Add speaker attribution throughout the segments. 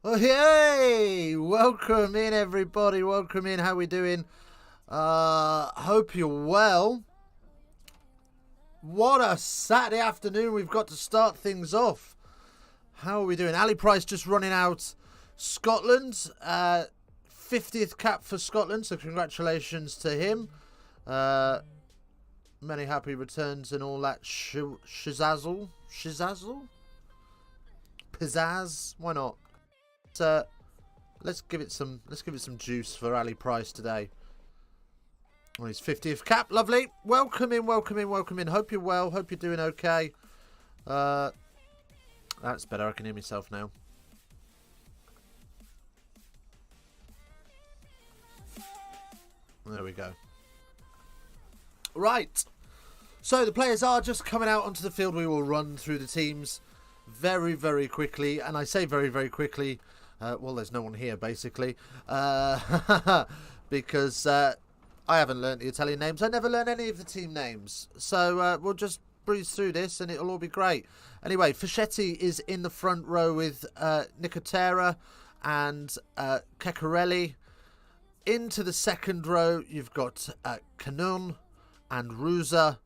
Speaker 1: Oh, hey! Welcome in, everybody. Welcome in. How we doing? Hope you're well. What a Saturday afternoon we've got to start things off. How are we doing? Ali Price just running out Scotland. 50th cap for Scotland, so congratulations to him. Many happy returns and all that shizazzle. Shizazzle? Pizzazz? Why not? Let's give it some juice for Ali Price today. On his 50th cap. Lovely. Welcome in, welcome in, welcome in. Hope you're well. Hope you're doing okay. That's better. I can hear myself now. There we go. Right. So the players are just coming out onto the field. We will run through the teams very, very quickly. And I say very, very quickly. Well, there's no one here, basically. Because I haven't learnt the Italian names. I never learn any of the team names. So we'll just breeze through this and it'll all be great. Anyway, Fischetti is in the front row with Nicotera and Kekarelli. Into the second row, you've got Canun and Ruza.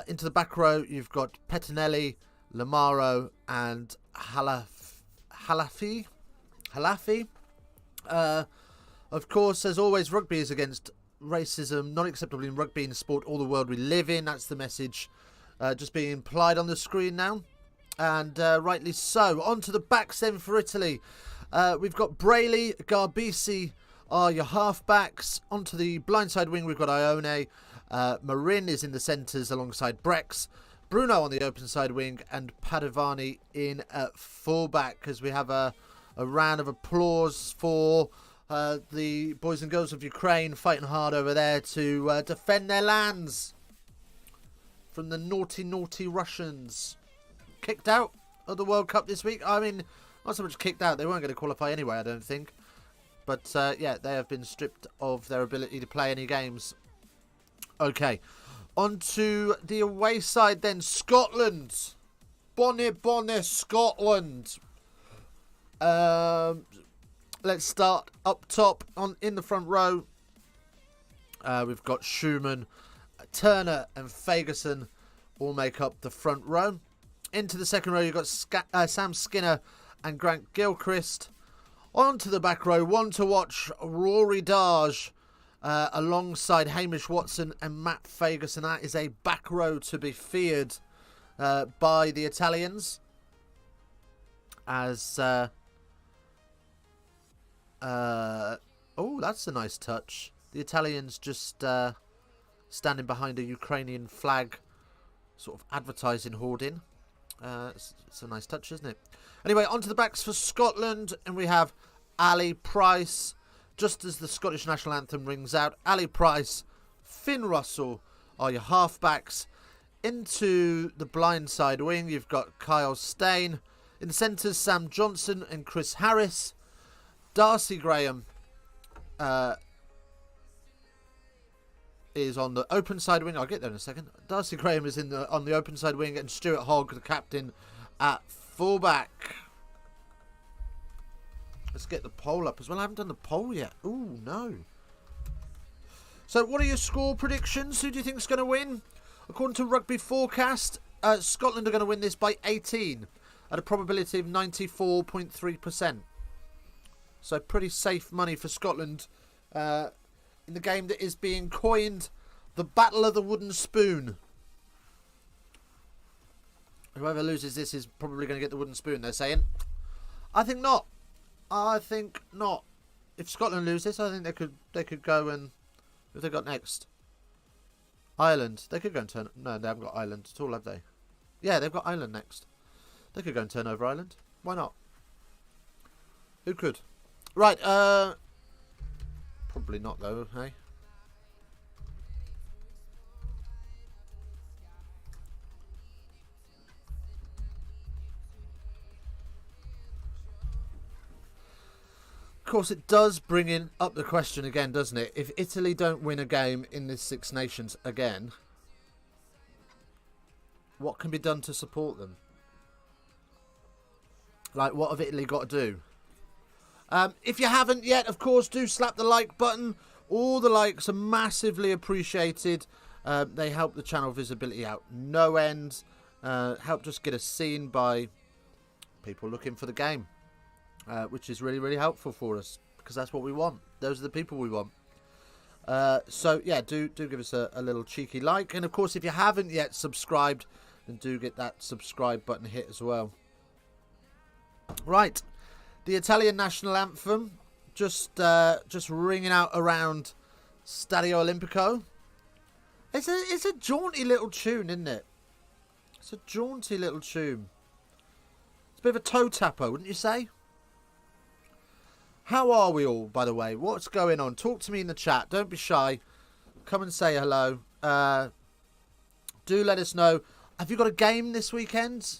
Speaker 1: Into the back row, you've got Pettinelli, Lamaro and Halafi. Of course, as always, rugby is against racism, not acceptable in rugby in the sport or the world we live in. That's the message just being implied on the screen now. And rightly so. On to the backs then for Italy. We've got Brayley, Garbisi are your halfbacks. Onto the blindside wing, we've got Ione. Marin is in the centres alongside Brex. Bruno on the open side wing and Padovani in at fullback, as we have a round of applause for the boys and girls of Ukraine fighting hard over there to defend their lands from the naughty, naughty Russians. Kicked out of the World Cup this week. I mean, not so much kicked out. They weren't going to qualify anyway, I don't think. But, yeah, they have been stripped of their ability to play any games. Okay. On to the away side then. Scotland. Bonne, Scotland. Let's start up top in the front row. We've got Schumann, Turner and Fagerson all make up the front row. Into the second row, you've got Sam Skinner and Grant Gilchrist. On to the back row, one to watch, Rory Darge alongside Hamish Watson and Matt Fagerson. That is a back row to be feared by the Italians. As oh, that's a nice touch. The Italians just standing behind a Ukrainian flag, sort of advertising hoarding. It's a nice touch, isn't it? Anyway, on to the backs for Scotland, and we have Ali Price. Just as the Scottish national anthem rings out, Ali Price, Finn Russell are your halfbacks. Into the blindside wing, you've got Kyle Steyn. In the centres, Sam Johnson and Chris Harris. Darcy Graham is on the open side wing. I'll get there in a second. Darcy Graham is on the open side wing, and Stuart Hogg, the captain, at fullback. Let's get the poll up as well. I haven't done the poll yet. Ooh, no. So, what are your score predictions? Who do you think is going to win? According to Rugby Forecast, Scotland are going to win this by 18 at a probability of 94.3%. So, pretty safe money for Scotland in the game that is being coined the Battle of the Wooden Spoon. Whoever loses this is probably going to get the wooden spoon, they're saying. I think not. I think not. If Scotland lose this, I think they could go and... Who have they got next? Ireland. They could go and turn... No, they haven't got Ireland at all, have they? Yeah, they've got Ireland next. They could go and turn over Ireland. Why not? Who could? Right, probably not, though, hey? Of course, it does bring up the question again, doesn't it? If Italy don't win a game in this Six Nations again, what can be done to support them? Like, what have Italy got to do? If you haven't yet, of course, do slap the like button. All the likes are massively appreciated. They help the channel visibility out no end. Help just get us seen by people looking for the game, which is really, really helpful for us, because that's what we want. Those are the people we want. So, yeah, do give us a little cheeky like. And, of course, if you haven't yet subscribed, then do get that subscribe button hit as well. Right. The Italian national anthem just ringing out around Stadio Olimpico. It's a jaunty little tune, isn't it? It's a jaunty little tune. It's a bit of a toe tapper, wouldn't you say? How are we all, by the way? What's going on? Talk to me in the chat. Don't be shy. Come and say hello. Do let us know. Have you got a game this weekend?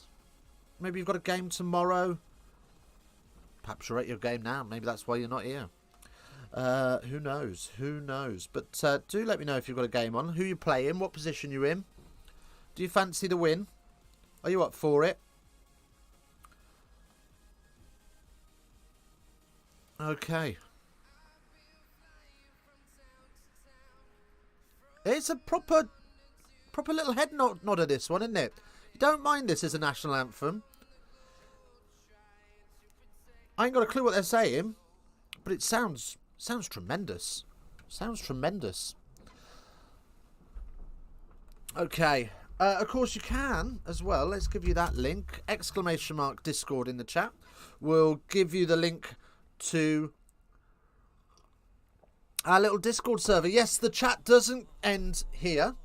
Speaker 1: Maybe you've got a game tomorrow. Perhaps you're at your game now. Maybe that's why you're not here. Who knows? Who knows? But do let me know if you've got a game on. Who you're playing. What position you're in. Do you fancy the win? Are you up for it? Okay. It's a proper little head nodder, this one, isn't it? You don't mind this as a national anthem. I ain't got a clue what they're saying, but it sounds tremendous. Sounds tremendous. Okay. Of course, you can as well. Let's give you that link. ! Discord in the chat. We'll give you the link to our little Discord server. Yes, the chat doesn't end here.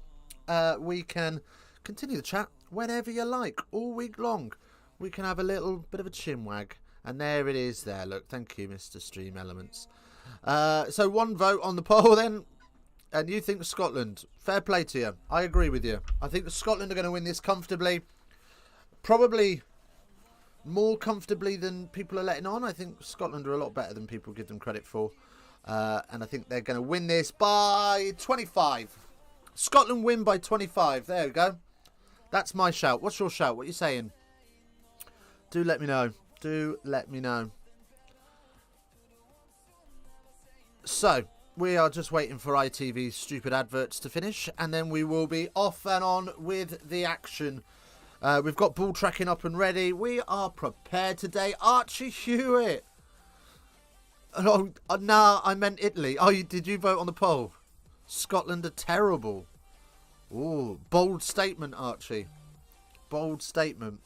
Speaker 1: We can continue the chat whenever you like, all week long. We can have a little bit of a chinwag. And there it is there. Look, thank you, Mr. Stream Elements. So one vote on the poll then. And you think Scotland. Fair play to you. I agree with you. I think Scotland are going to win this comfortably. Probably more comfortably than people are letting on. I think Scotland are a lot better than people give them credit for. And I think they're going to win this by 25. Scotland win by 25. There we go. That's my shout. What's your shout? What are you saying? Do let me know. Do let me know. So, we are just waiting for ITV's stupid adverts to finish, and then we will be off and on with the action. We've got ball tracking up and ready. We are prepared today. Archie Hewitt. Oh, no, I meant Italy. Oh, did you vote on the poll? Scotland are terrible. Ooh, bold statement, Archie. Bold statement.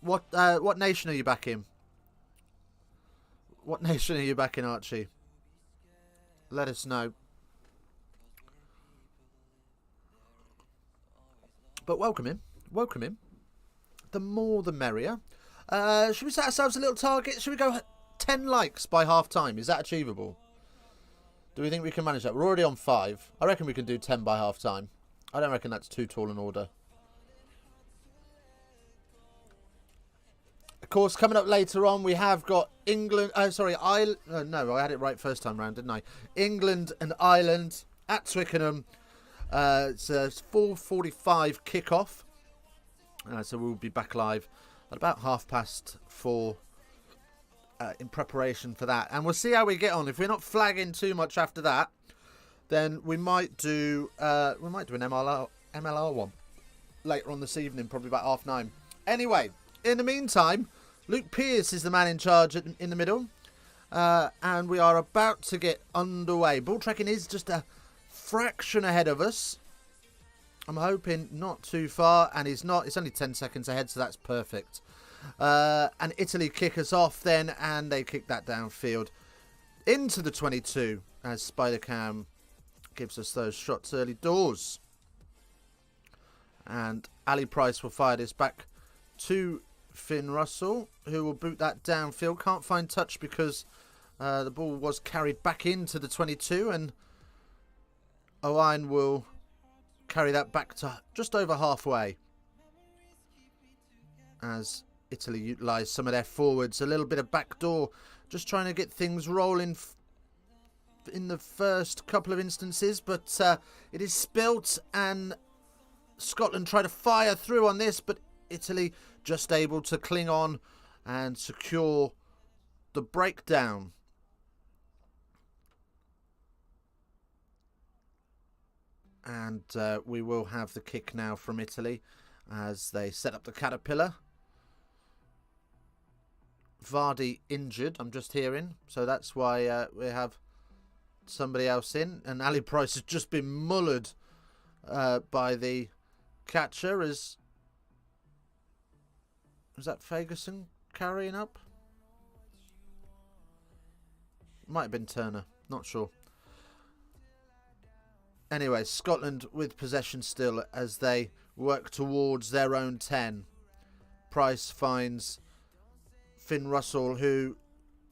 Speaker 1: What nation are you backing? What nation are you backing, Archie? Let us know. But welcome him. Welcome him. The more the merrier. Should we set ourselves a little target? Should we go 10 likes by half time? Is that achievable? Do we think we can manage that? We're already on 5. I reckon we can do 10 by half time. I don't reckon that's too tall an order. Of course, coming up later on, we have got England. Ireland. No, I had it right first time round, didn't I? England and Ireland at Twickenham. It's a 4:45 kickoff. So we'll be back live at about 4:30 in preparation for that. And we'll see how we get on. If we're not flagging too much after that, then we might do an MLR one later on this evening, probably about 9:30. Anyway, in the meantime, Luke Pearce is the man in charge in the middle. And we are about to get underway. Ball tracking is just a fraction ahead of us. I'm hoping not too far. And he's not. It's only 10 seconds ahead, so that's perfect. And Italy kick us off then. And they kick that downfield into the 22. As Spider-Cam gives us those shots early doors. And Ali Price will fire this back to Finn Russell, who will boot that downfield. Can't find touch because the ball was carried back into the 22, and Owain will carry that back to just over halfway as Italy utilise some of their forwards. A little bit of backdoor, just trying to get things rolling in the first couple of instances, but it is spilt, and Scotland try to fire through on this, but Italy just able to cling on and secure the breakdown. And we will have the kick now from Italy as they set up the caterpillar. Vardy injured, I'm just hearing. So that's why we have somebody else in. And Ali Price has just been mullered by the catcher. Is that Ferguson carrying up? Might have been Turner, not sure. Anyway, Scotland with possession still as they work towards their own 10. Price finds Finn Russell, who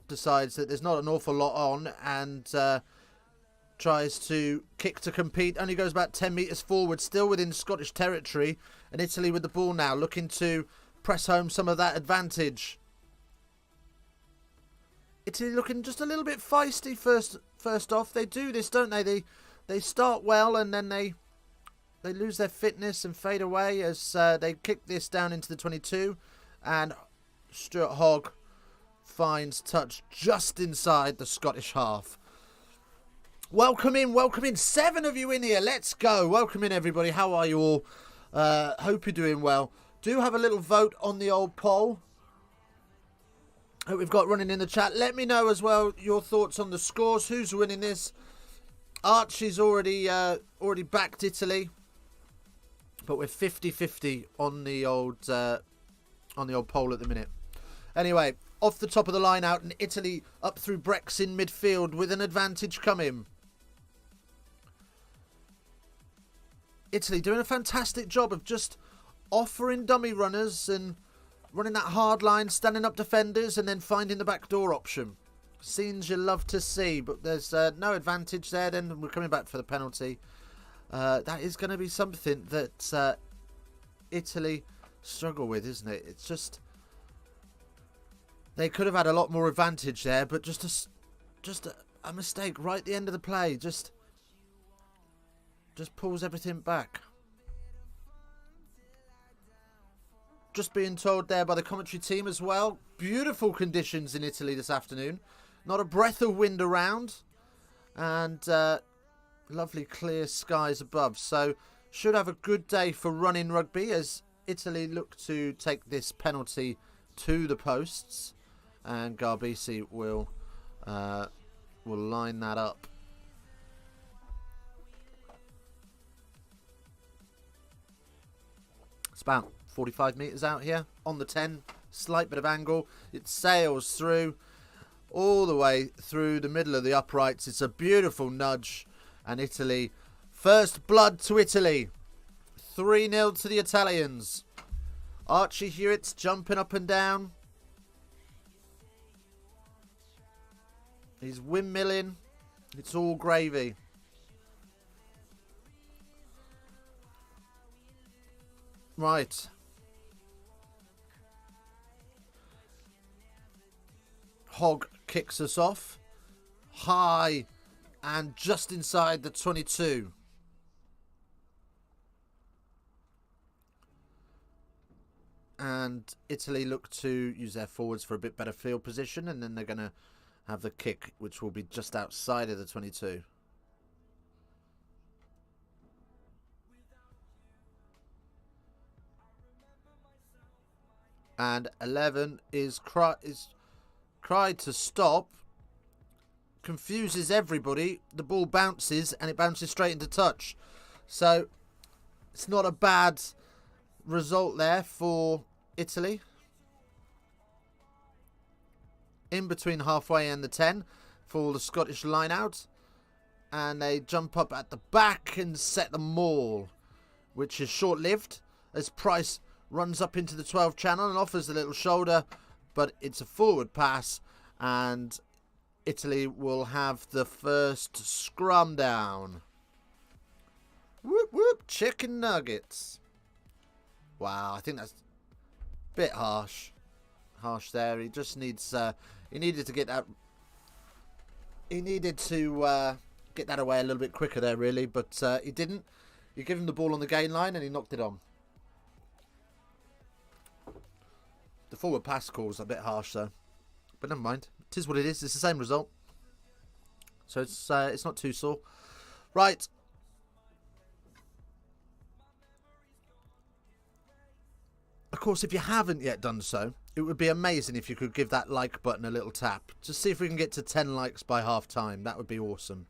Speaker 1: decides that there's not an awful lot on and tries to kick to compete. Only goes about 10 metres forward, still within Scottish territory. And Italy with the ball now, looking to press home some of that advantage. Italy looking just a little bit feisty first off. They do this, don't they? They start well and then they lose their fitness and fade away as they kick this down into the 22. And Stuart Hogg finds touch just inside the Scottish half. Welcome in. 7 of you in here. Let's go. Welcome in, everybody. How are you all? Hope you're doing well. Do have a little vote on the old poll that we've got running in the chat. Let me know as well your thoughts on the scores. Who's winning this? Archie's already backed Italy, but we're 50-50 on the old poll at the minute. Anyway, off the top of the line out, and Italy up through Brex in midfield with an advantage coming. Italy doing a fantastic job of just offering dummy runners and running that hard line, standing up defenders, and then finding the backdoor option. Scenes you love to see, but there's no advantage there. Then we're coming back for the penalty. That is going to be something that Italy struggle with, isn't it? It's just they could have had a lot more advantage there, but just a mistake right at the end of the play just pulls everything back. Just being told there by the commentary team as well. Beautiful conditions in Italy this afternoon. Not a breath of wind around. And lovely clear skies above. So should have a good day for running rugby as Italy look to take this penalty to the posts. And Garbisi will line that up. It's about 45 metres out here on the 10. Slight bit of angle. It sails through all the way through the middle of the uprights. It's a beautiful nudge. And Italy, first blood to Italy. 3-0 to the Italians. Archie Hewitt's jumping up and down. He's windmilling. It's all gravy. Right. Hogg kicks us off. High and just inside the 22. And Italy look to use their forwards for a bit better field position, and then they're going to have the kick, which will be just outside of the 22. And 11 is cried to stop. Confuses everybody. The ball bounces and it bounces straight into touch. So it's not a bad result there for Italy. In between halfway and the 10 for the Scottish line out. And they jump up at the back and set the maul, which is short-lived as Price runs up into the 12 channel and offers a little shoulder, but it's a forward pass and Italy will have the first scrum down. Whoop whoop, chicken nuggets. Wow, I think that's a bit harsh. Harsh there. He just needs he needed to get that get that away a little bit quicker there really, but he didn't. You give him the ball on the gain line and he knocked it on. The forward pass call's a bit harsh though. But never mind. 'tis what it is. It's the same result. So it's not too sore. Right. Of course, if you haven't yet done so, it would be amazing if you could give that like button a little tap. Just see if we can get to 10 likes by half time. That would be awesome.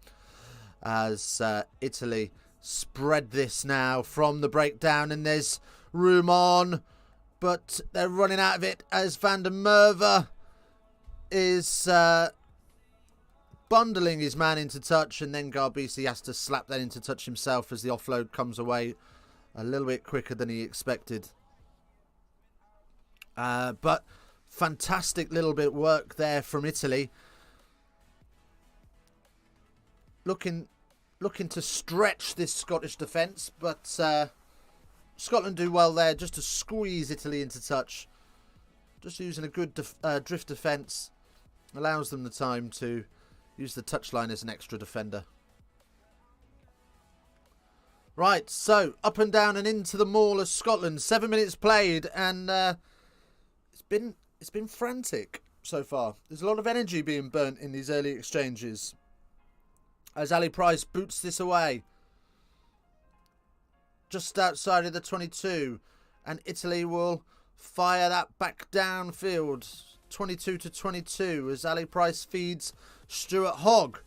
Speaker 1: As Italy spread this now from the breakdown, and there's room on, but they're running out of it as Van der Merwe is bundling his man into touch, and then Garbisi has to slap that into touch himself as the offload comes away a little bit quicker than he expected. But fantastic little bit of work there from Italy. Looking to stretch this Scottish defence, but Scotland do well there just to squeeze Italy into touch. Just using a good drift defence allows them the time to use the touchline as an extra defender. Right, so up and down and into the maul of Scotland. 7 minutes played, and it's been frantic so far. There's a lot of energy being burnt in these early exchanges as Ali Price boots this away just outside of the 22, and Italy will fire that back downfield, 22-22, as Ali Price feeds Stuart Hogg,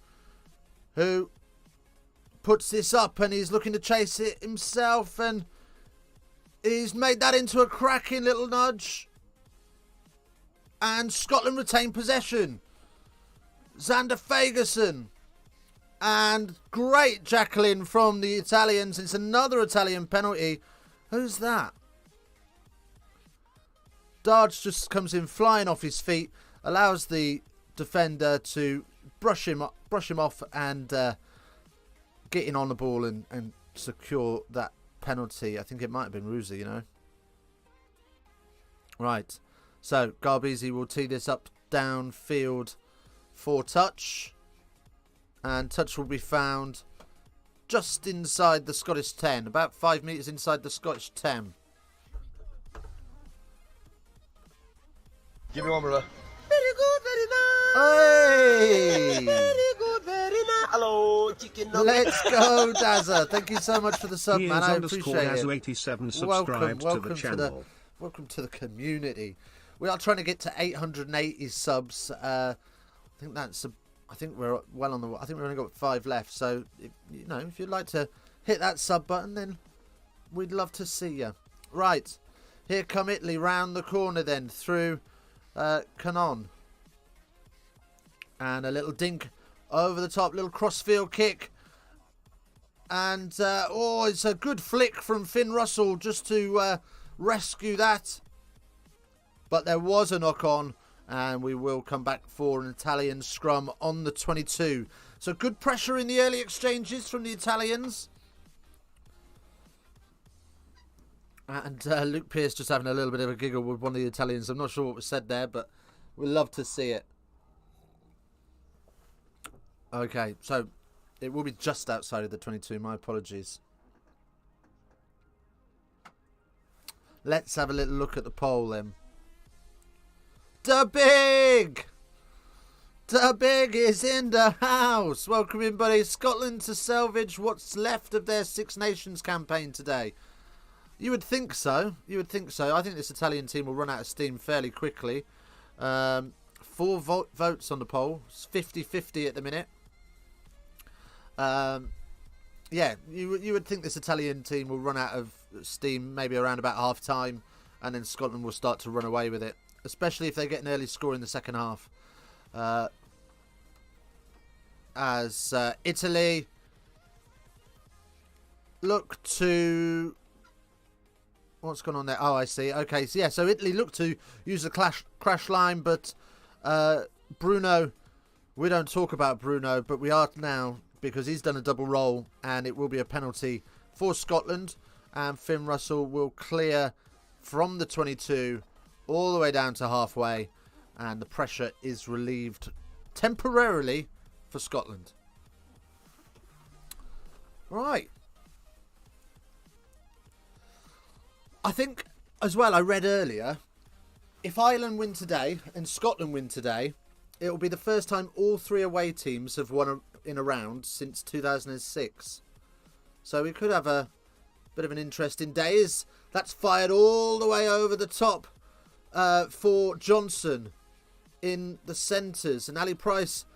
Speaker 1: who puts this up, and he's looking to chase it himself, and he's made that into a cracking little nudge. And Scotland retain possession. Xander Fagerson. And great Jacqueline from the Italians. It's another Italian penalty. Who's that? Darge just comes in flying off his feet. Allows the defender to brush him off and get in on the ball and secure that penalty. I think it might have been Ruzi, you know. Right. So, Garbisi will tee this up downfield for touch. And touch will be found just inside the Scottish 10. About 5 metres inside the Scottish 10.
Speaker 2: Give me one, brother.
Speaker 3: Very good, very nice.
Speaker 1: Hey!
Speaker 3: Very good, very nice. Hello, chicken nugget.
Speaker 1: Let's go, Dazza. Thank you so much for the sub, man. I appreciate it.
Speaker 4: 87 subscribed to the channel.
Speaker 1: Welcome to the community. We are trying to get to 880 subs. I think we're well on the. I think we've only got 5 left. So, if you'd like to hit that sub button, then we'd love to see you. Right, here come Italy round the corner then through Canon, and a little dink over the top, little crossfield kick, and it's a good flick from Finn Russell just to rescue that. But there was a knock-on, and we will come back for an Italian scrum on the 22. So good pressure in the early exchanges from the Italians. And Luke Pearce just having a little bit of a giggle with one of the Italians. I'm not sure what was said there, but we'd love to see it. Okay, so it will be just outside of the 22. My apologies. Let's have a little look at the poll then. The Big is in the house. Welcome in, buddy. Scotland to salvage what's left of their Six Nations campaign today. You would think so. I think this Italian team will run out of steam fairly quickly. 4 votes on the poll. It's 50-50 at the minute. Yeah, you would think this Italian team will run out of steam maybe around about half time, and then Scotland will start to run away with it, especially if they get an early score in the second half. As Italy look to... What's going on there? Oh, I see. Okay, so yeah, so Italy look to use the crash line, but Bruno, we don't talk about Bruno, but we are now, because he's done a double roll, and it will be a penalty for Scotland, and Finn Russell will clear from the 22 all the way down to halfway, and the pressure is relieved temporarily for Scotland. Right. I think, as well, I read earlier, if Ireland win today and Scotland win today, it will be the first time all 3 away teams have won in a round since 2006. So we could have a bit of an interesting day. That's fired all the way over the top for Johnson in the centres. And Ali Price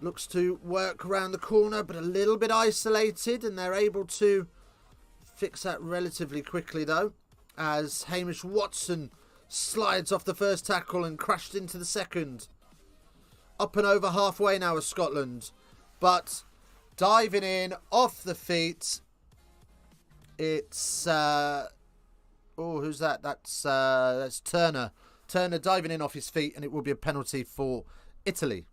Speaker 1: looks to work around the corner, but a little bit isolated. And they're able to fix that relatively quickly, though, as Hamish Watson slides off the first tackle and crashed into the second. Up and over halfway now is Scotland. But diving in off the feet, it's... who's that? That's Turner. Turner diving in off his feet, and it will be a penalty for Italy.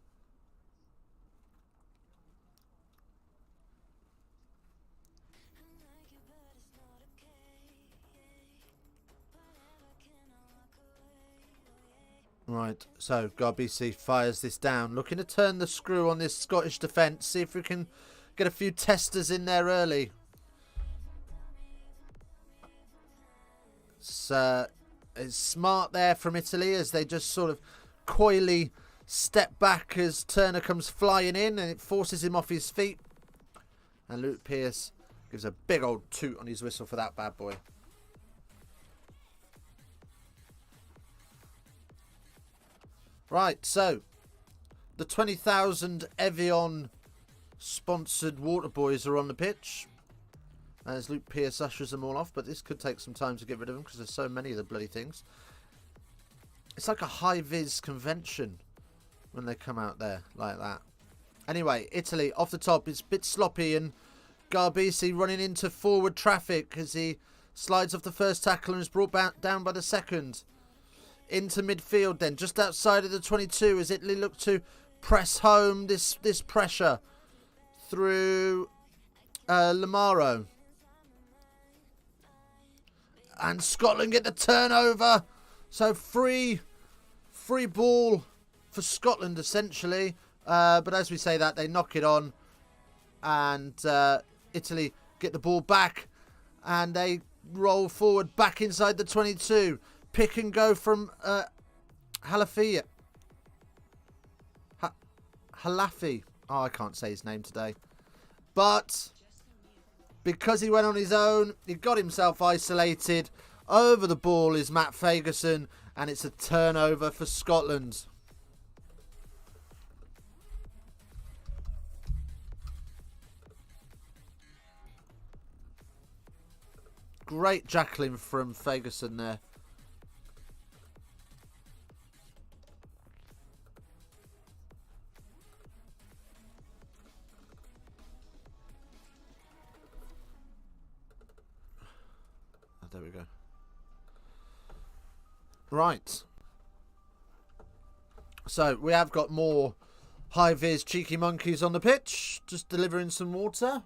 Speaker 1: Right, so Garbisi fires this down, looking to turn the screw on this Scottish defence, see if we can get a few testers in there early. It's smart there from Italy as they just sort of coyly step back as Turner comes flying in, and it forces him off his feet. And Luke Pearce gives a big old toot on his whistle for that bad boy. Right, so the 20,000 Evian sponsored water boys are on the pitch as Luke Pearce ushers them all off, but this could take some time to get rid of them because there's so many of the bloody things. It's like a high-vis convention when they come out there like that. Anyway, Italy off the top is a bit sloppy, and Garbisi running into forward traffic as he slides off the first tackle and is brought back down by the second. Into midfield then, just outside of the 22, as Italy look to press home this pressure through Lamaro. And Scotland get the turnover. So free ball for Scotland essentially. But as we say that, they knock it on. And Italy get the ball back. And they roll forward back inside the 22. Pick and go from Halafi. Halafi. Oh, I can't say his name today. But because he went on his own, he got himself isolated. Over the ball is Matt Fagerson, and it's a turnover for Scotland. Great jackling from Fagerson there. There we go. Right. So we have got more high-vis cheeky monkeys on the pitch. Just delivering some water.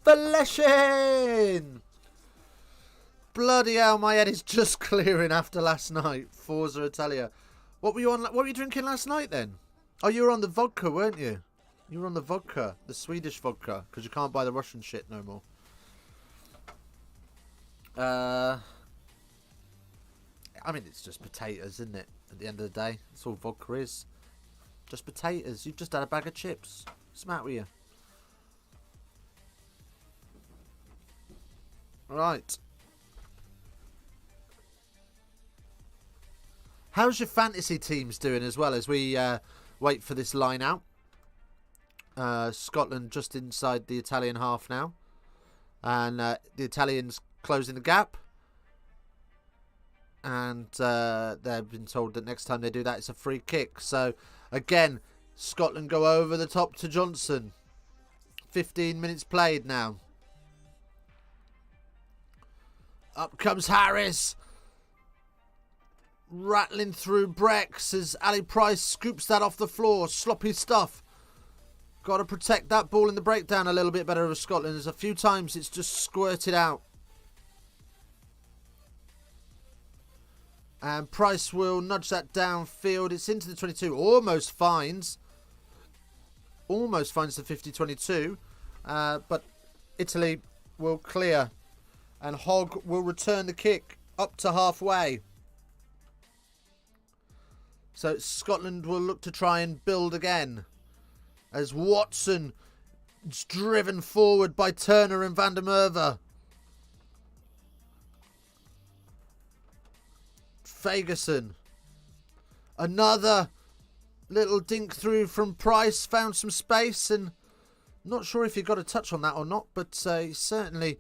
Speaker 1: Valeshin! Bloody hell, my head is just clearing after last night. Forza Italia. What were you on? What were you drinking last night then? Oh, you were on the vodka, weren't you? You were on the vodka. The Swedish vodka. Because you can't buy the Russian shit no more. I mean, it's just potatoes, isn't it? At the end of the day, that's all vodka is. Just potatoes. You've just had a bag of chips. What's the matter with you? Right. How's your fantasy teams doing as well as we wait for this line out? Scotland just inside the Italian half now. And the Italians closing the gap. And they've been told that next time they do that, it's a free kick. So, again, Scotland go over the top to Johnson. 15 minutes played now. Up comes Harris. Rattling through Brex as Ali Price scoops that off the floor. Sloppy stuff. Got to protect that ball in the breakdown a little bit better of Scotland. There's a few times it's just squirted out. And Price will nudge that downfield. It's into the 22. Almost finds the 50-22. But Italy will clear. And Hogg will return the kick up to halfway. So Scotland will look to try and build again. As Watson is driven forward by Turner and Van der Merwe. Fagerson. Another little dink through from Price. Found some space, and not sure if he got a touch on that or not, but he certainly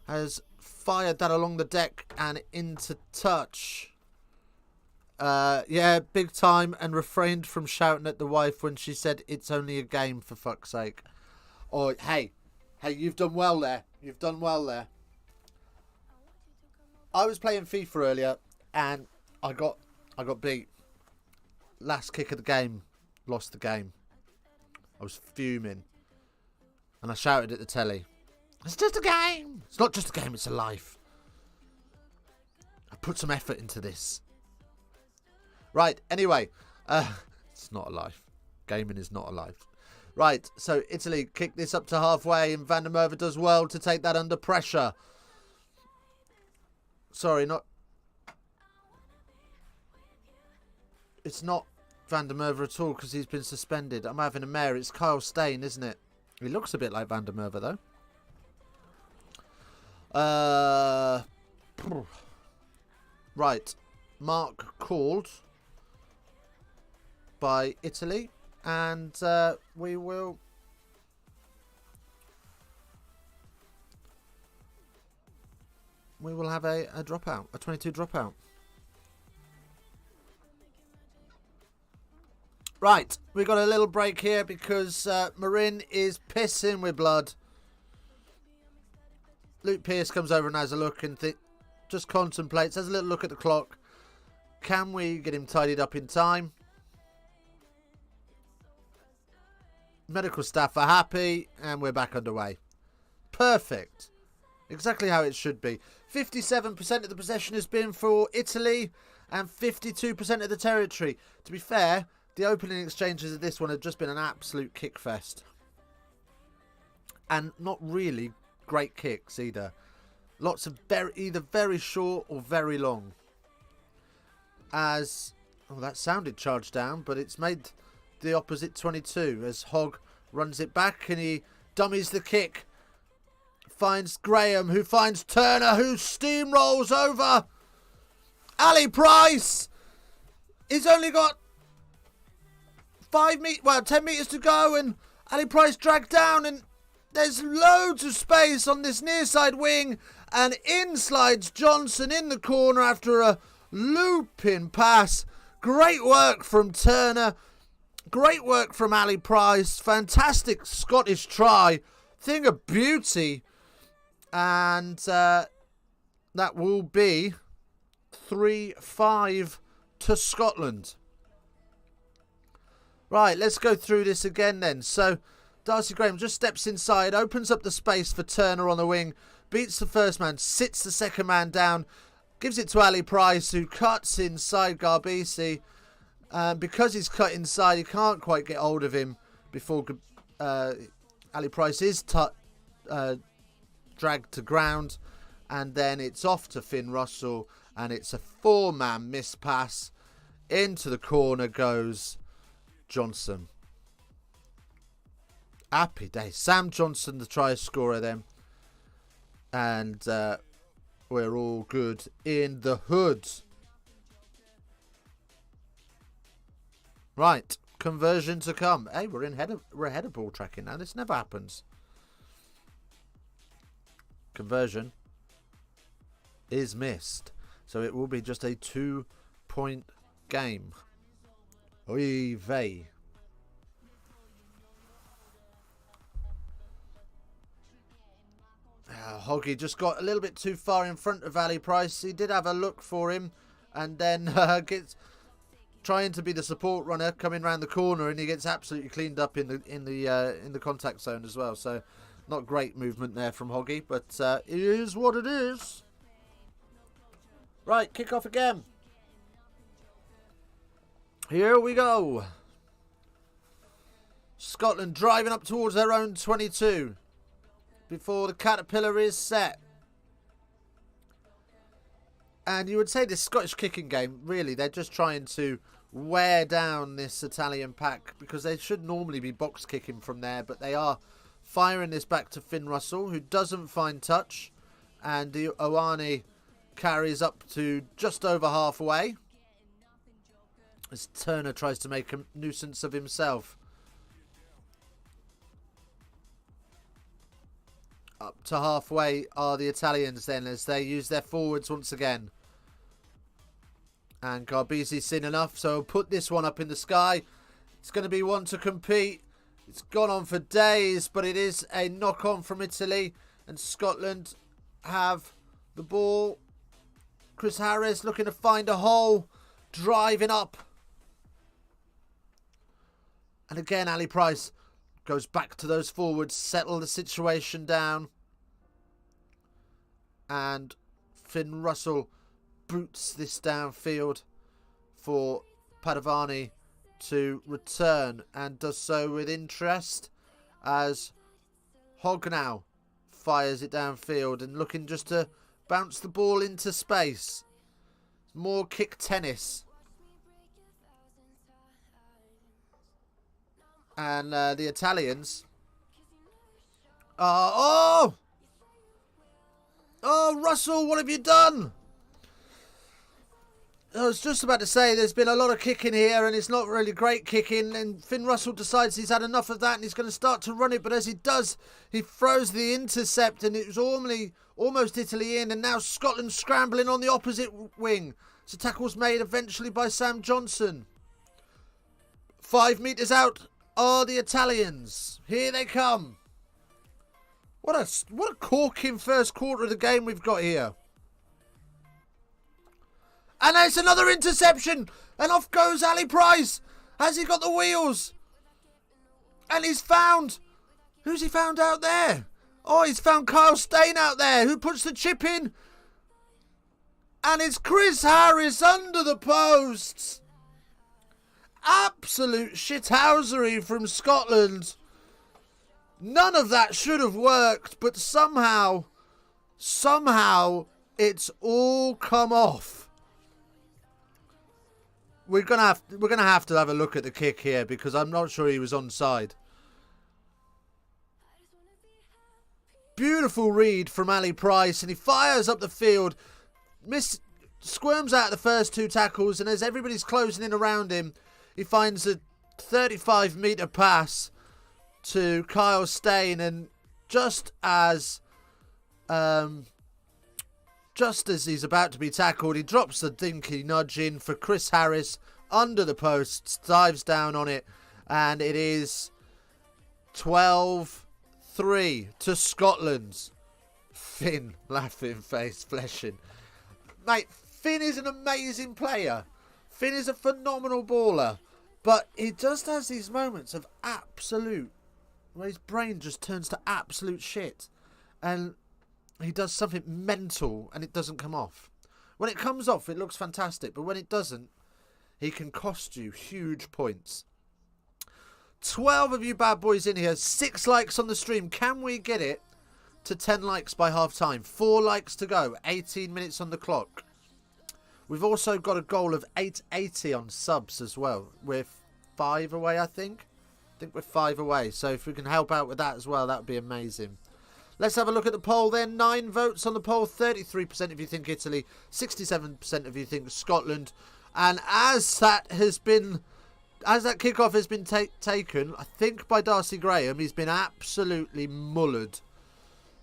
Speaker 1: has fired that along the deck and into touch. Yeah, big time, and refrained from shouting at the wife when she said it's only a game, for fuck's sake. Oh, hey, you've done well there. You've done well there. I was playing FIFA earlier and I got beat. Last kick of the game, lost the game. I was fuming. And I shouted at the telly, it's just a game. It's not just a game, it's a life. I put some effort into this. Right, anyway. It's not a life. Gaming is not a life. Right, so Italy kick this up to halfway, and Van der Merwe does well to take that under pressure. Sorry, not... It's not Van der Merwe at all, because he's been suspended. I'm having a mare. It's Kyle Steyn, isn't it? He looks a bit like Van der Merwe, though. Right. Mark called by Italy. And we will... have a dropout. A 22 dropout. Right, we got a little break here because Marin is pissing with blood. Luke Pearce comes over and has a look and just contemplates, has a little look at the clock. Can we get him tidied up in time? Medical staff are happy and we're back underway. Perfect. Exactly how it should be. 57% of the possession has been for Italy and 52% of the territory. To be fair, the opening exchanges of this one have just been an absolute kick fest. And not really great kicks either. Lots of either very short or very long. As... oh, that sounded charged down, but it's made the opposite 22 as Hogg runs it back and he dummies the kick. Finds Graham, who finds Turner, who steamrolls over. Ali Price! He's only got 10 metres to go, and Ali Price dragged down, and there's loads of space on this near side wing, and in slides Johnson in the corner after a looping pass. Great work from Turner. Great work from Ali Price. Fantastic Scottish try. Thing of beauty. And that will be 3-5 to Scotland. Right, let's go through this again then. So, Darcy Graham just steps inside, opens up the space for Turner on the wing, beats the first man, sits the second man down, gives it to Ali Price, who cuts inside Garbisi. Because he's cut inside, he can't quite get hold of him before Ali Price is dragged to ground. And then it's off to Finn Russell, and it's a four-man miss pass. Into the corner goes Johnson. Happy day. Sam Johnson, the try scorer then. And we're all good in the hood. Right. Conversion to come. Hey, we're ahead of ball tracking now. This never happens. Conversion is missed. So it will be just a 2-point game. Oy vey. Hoggy just got a little bit too far in front of Ali Price. He did have a look for him, and then gets trying to be the support runner coming round the corner, and he gets absolutely cleaned up in the contact zone as well. So not great movement there from Hoggy, but it is what it is. Right, kick off again. Here we go. Scotland driving up towards their own 22 before the caterpillar is set. And you would say this Scottish kicking game, really, they're just trying to wear down this Italian pack, because they should normally be box kicking from there, but they are firing this back to Finn Russell, who doesn't find touch, and the Ioane carries up to just over halfway as Turner tries to make a nuisance of himself. Up to halfway are the Italians then, as they use their forwards once again. And Garbizi's seen enough, so he'll put this one up in the sky. It's going to be one to compete. It's gone on for days, but it is a knock-on from Italy. And Scotland have the ball. Chris Harris looking to find a hole. Driving up. And again, Ali Price goes back to those forwards, settle the situation down. And Finn Russell boots this downfield for Padovani to return, and does so with interest as Hognau fires it downfield and looking just to bounce the ball into space. More kick tennis. And the Italians. Oh, Russell, what have you done? I was just about to say there's been a lot of kicking here, and it's not really great kicking, and Finn Russell decides he's had enough of that and he's going to start to run it, but as he does, he throws the intercept, and it was almost Italy in, and now Scotland scrambling on the opposite wing. So tackle's made eventually by Sam Johnson. 5 metres out are the Italians. Here they come. What a corking first quarter of the game we've got here. And it's another interception. And off goes Ali Price. Has he got the wheels? And he's found. Who's he found out there? Oh, he's found Kyle Steyn out there. Who puts the chip in? And it's Chris Harris under the posts. Absolute shithousery from Scotland. None of that should have worked. But somehow it's all come off. We're gonna have to have a look at the kick here, because I'm not sure he was onside. Beautiful read from Ali Price, and he fires up the field. Squirms out the first two tackles, and as everybody's closing in around him, he finds a 35-metre pass to Kyle Steyn, and just as he's about to be tackled, he drops the dinky nudge in for Chris Harris under the posts, dives down on it, and it is 12-3 to Scotland. Finn, laughing face, fleshing. Mate, Finn is an amazing player. Finn is a phenomenal baller, but he just has these moments of absolute, where his brain just turns to absolute shit, and he does something mental and it doesn't come off. When it comes off, it looks fantastic, but when it doesn't, he can cost you huge points. 12 of you bad boys in here, 6 likes on the stream. Can we get it to 10 likes by half time? 4 likes to go, 18 minutes on the clock. We've also got a goal of 880 on subs as well. We're 5 away, I think. I think we're 5 away, so if we can help out with that as well, that would be amazing. Let's have a look at the poll then. 9 votes on the poll. 33% of you think Italy. 67% of you think Scotland. And as that kickoff has been taken, I think by Darcy Graham, he's been absolutely mullered.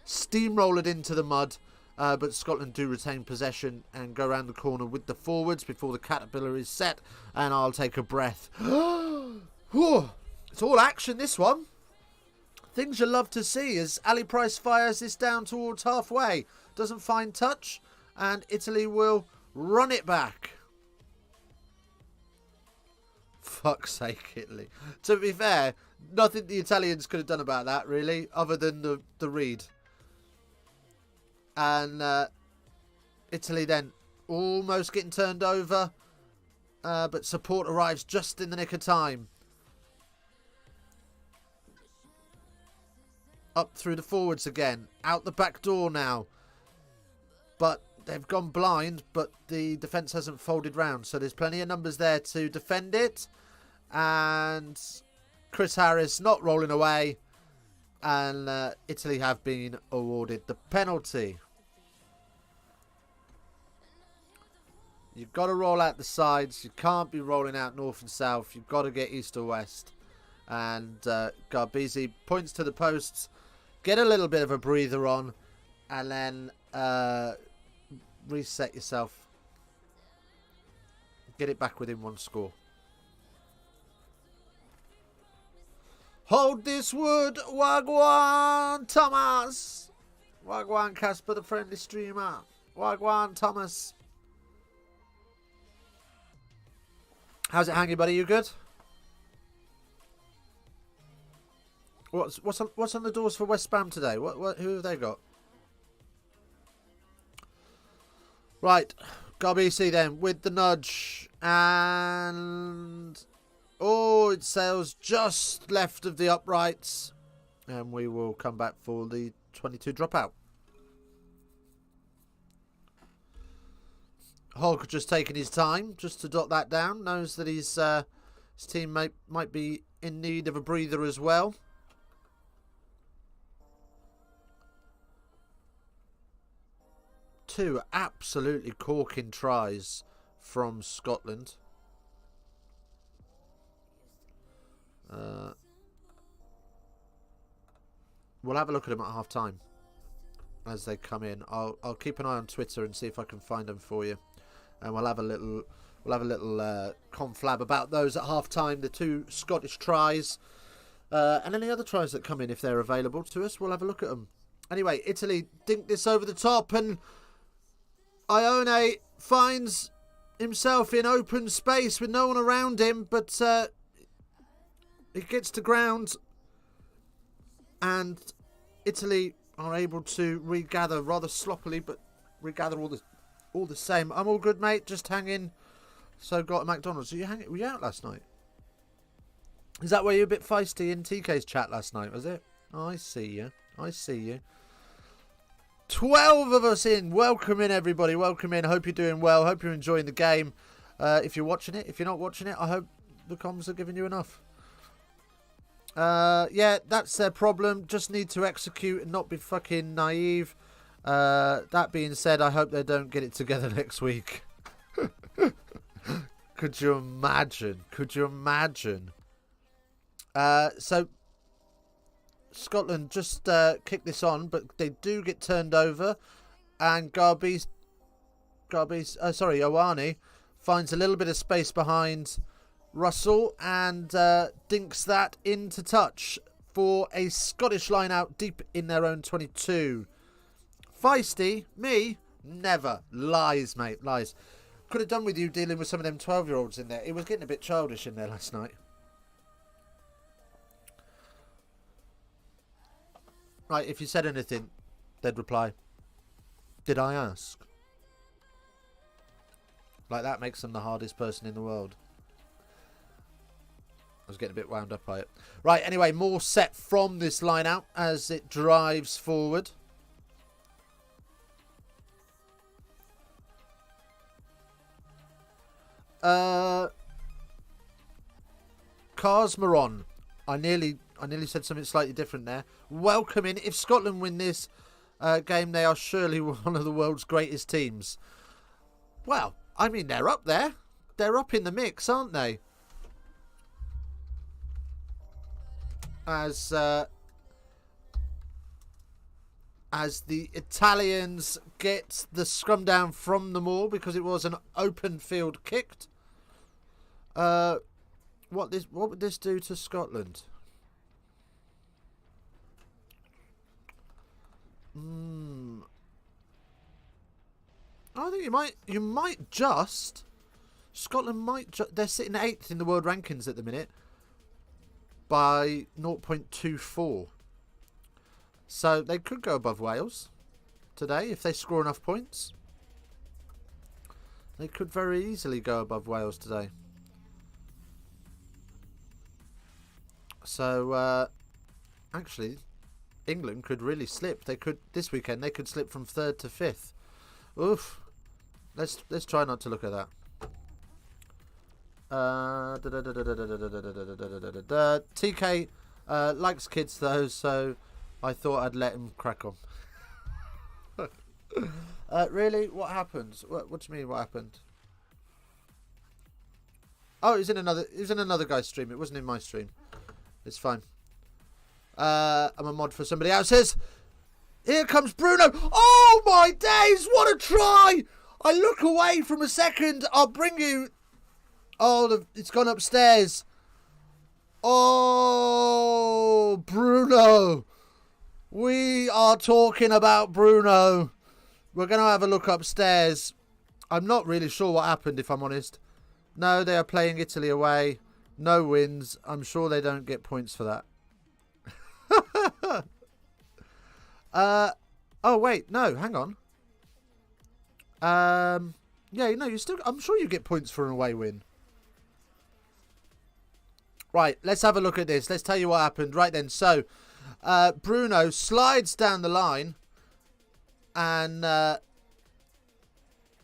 Speaker 1: Steamrolled into the mud. But Scotland do retain possession and go around the corner with the forwards before the caterpillar is set. And I'll take a breath. It's all action, this one. Things you love to see as Ali Price fires this down towards halfway. Doesn't find touch, and Italy will run it back. Fuck's sake, Italy. To be fair, nothing the Italians could have done about that, really, other than the read. And Italy then almost getting turned over, but support arrives just in the nick of time. Up through the forwards again. Out the back door now. But they've gone blind, but the defence hasn't folded round. So there's plenty of numbers there to defend it. And Chris Harris not rolling away. And Italy have been awarded the penalty. You've got to roll out the sides. You can't be rolling out north and south. You've got to get east or west. And Garbisi points to the posts. Get a little bit of a breather on. And then reset yourself. Get it back within one score. Hold this wood, Wagwan Thomas. Wagwan Casper, the friendly streamer. Wagwan Thomas. How's it hanging, buddy? You good? What's on the doors for West Bam today? Who have they got? Right, Garbisi then with the nudge, and it sails just left of the uprights, and we will come back for the 22 dropout. Hulk just taking his time just to dot that down. Knows that his team might be in need of a breather as well. Two absolutely corking tries from Scotland. We'll have a look at them at half time as they come in. I'll keep an eye on Twitter and see if I can find them for you. And we'll have a little conflab about those at half time. The two Scottish tries, and any other tries that come in if they're available to us. We'll have a look at them. Anyway, Italy dink this over the top, and Ione finds himself in open space with no one around him, but he gets to ground, and Italy are able to regather rather sloppily, but regather all the same. I'm all good, mate. Just hanging. So got a McDonald's. Were you out last night? Is that why you were a bit feisty in TK's chat last night, was it? Oh, I see you. I see you. 12 of us in. Welcome in, everybody. Welcome in. Hope you're doing well. Hope you're enjoying the game. If you're watching it. If you're not watching it, I hope the comms are giving you enough. Yeah, that's their problem. Just need to execute and not be fucking naive. That being said, I hope they don't get it together next week. Could you imagine? Could you imagine? So Scotland just kick this on, but they do get turned over, and Ioane finds a little bit of space behind Russell and dinks that into touch for a Scottish line out deep in their own 22. Feisty? Me? Never. Lies, mate. Lies. Could have done with you dealing with some of them 12-year-olds in there. It was getting a bit childish in there last night. Right, if you said anything, they'd reply, "Did I ask?" Like, that makes them the hardest person in the world. I was getting a bit wound up by it. Right, anyway, more set from this line out as it drives forward. Carsmaron. I nearly said something slightly different there. Welcome in. If Scotland win this game, they are surely one of the world's greatest teams. Well, I mean, they're up there. They're up in the mix, aren't they? As the Italians get the scrum down from the maul because it was an open field kicked. What would this do to Scotland? I think you might just. Scotland might. They're sitting 8th in the world rankings at the minute by 0.24. So they could go above Wales today if they score enough points. They could very easily go above Wales today. So actually, England could really slip. They could this weekend. They could slip from 3rd to 5th, Oof. Let's try not to look at that. TK likes kids though, so I thought I'd let him crack on. Really? What happened? What do you mean? What happened? Oh, it was in another guy's stream. It wasn't in my stream. It's fine. I'm a mod for somebody else's. Here comes Bruno. Oh my days! What a try! I look away from a second. I'll bring you. Oh, it's gone upstairs. Oh, Bruno. We are talking about Bruno. We're going to have a look upstairs. I'm not really sure what happened, if I'm honest. No, they are playing Italy away. No wins. I'm sure they don't get points for that. Oh, wait. No, hang on. Yeah, no, I'm sure you get points for an away win. Right, let's have a look at this. Let's tell you what happened. Right then, so Bruno slides down the line and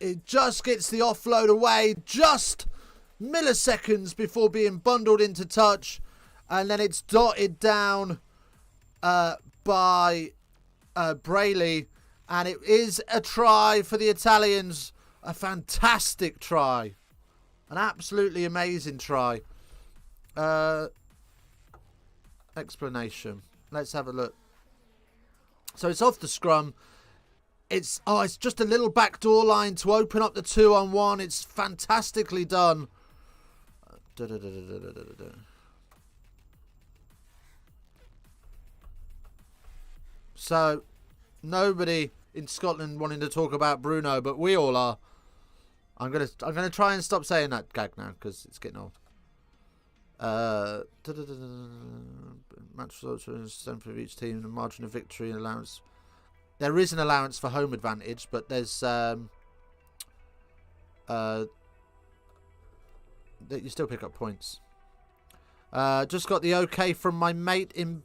Speaker 1: it just gets the offload away just milliseconds before being bundled into touch, and then it's dotted down by Brayley, and it is a try for the Italians. A fantastic try. An absolutely amazing try. Explanation. Let's have a look. So it's off the scrum. It's just a little backdoor line to open up the 2-on-1. It's fantastically done. So nobody in Scotland wanting to talk about Bruno, but we all are. I'm gonna try and stop saying that gag now because it's getting old. Match results strength of each team, the margin of victory and allowance. There is an allowance for home advantage, but there's that you still pick up points. Just got the okay from my mate in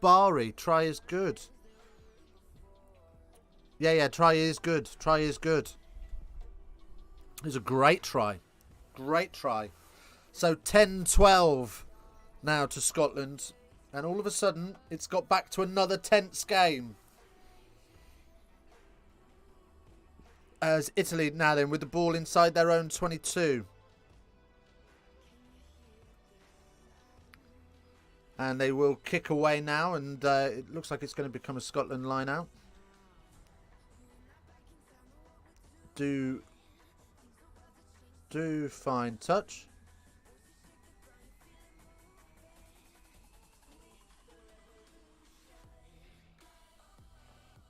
Speaker 1: Bari. Try is good. Yeah, try is good. Try is good. It was a great try. Great try. So 10-12 now to Scotland. And all of a sudden, it's got back to another tense game. As Italy now then with the ball inside their own 22. And they will kick away now. And it looks like it's going to become a Scotland line out. Do fine touch.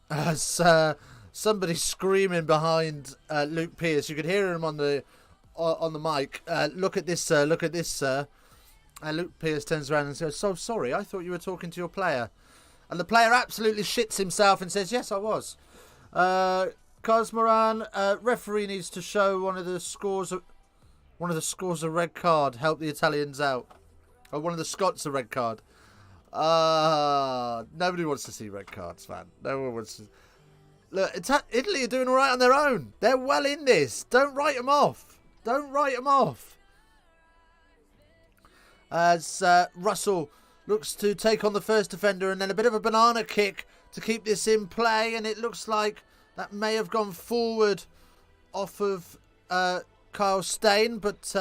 Speaker 1: As somebody screaming behind Luke Pearce, you could hear him on the mic. Look at this, sir. Look at this, sir. And Luke Pearce turns around and says, "So sorry, I thought you were talking to your player." And the player absolutely shits himself and says, "Yes, I was." Kazmoran, referee needs to show one of the scores a red card. Help the Italians out. Or one of the Scots a red card. Nobody wants to see red cards, man. No one wants to. Look, Italy are doing all right on their own. They're well in this. Don't write them off. Don't write them off. As Russell looks to take on the first defender, and then a bit of a banana kick to keep this in play, and it looks like that may have gone forward off of Kyle Stain, but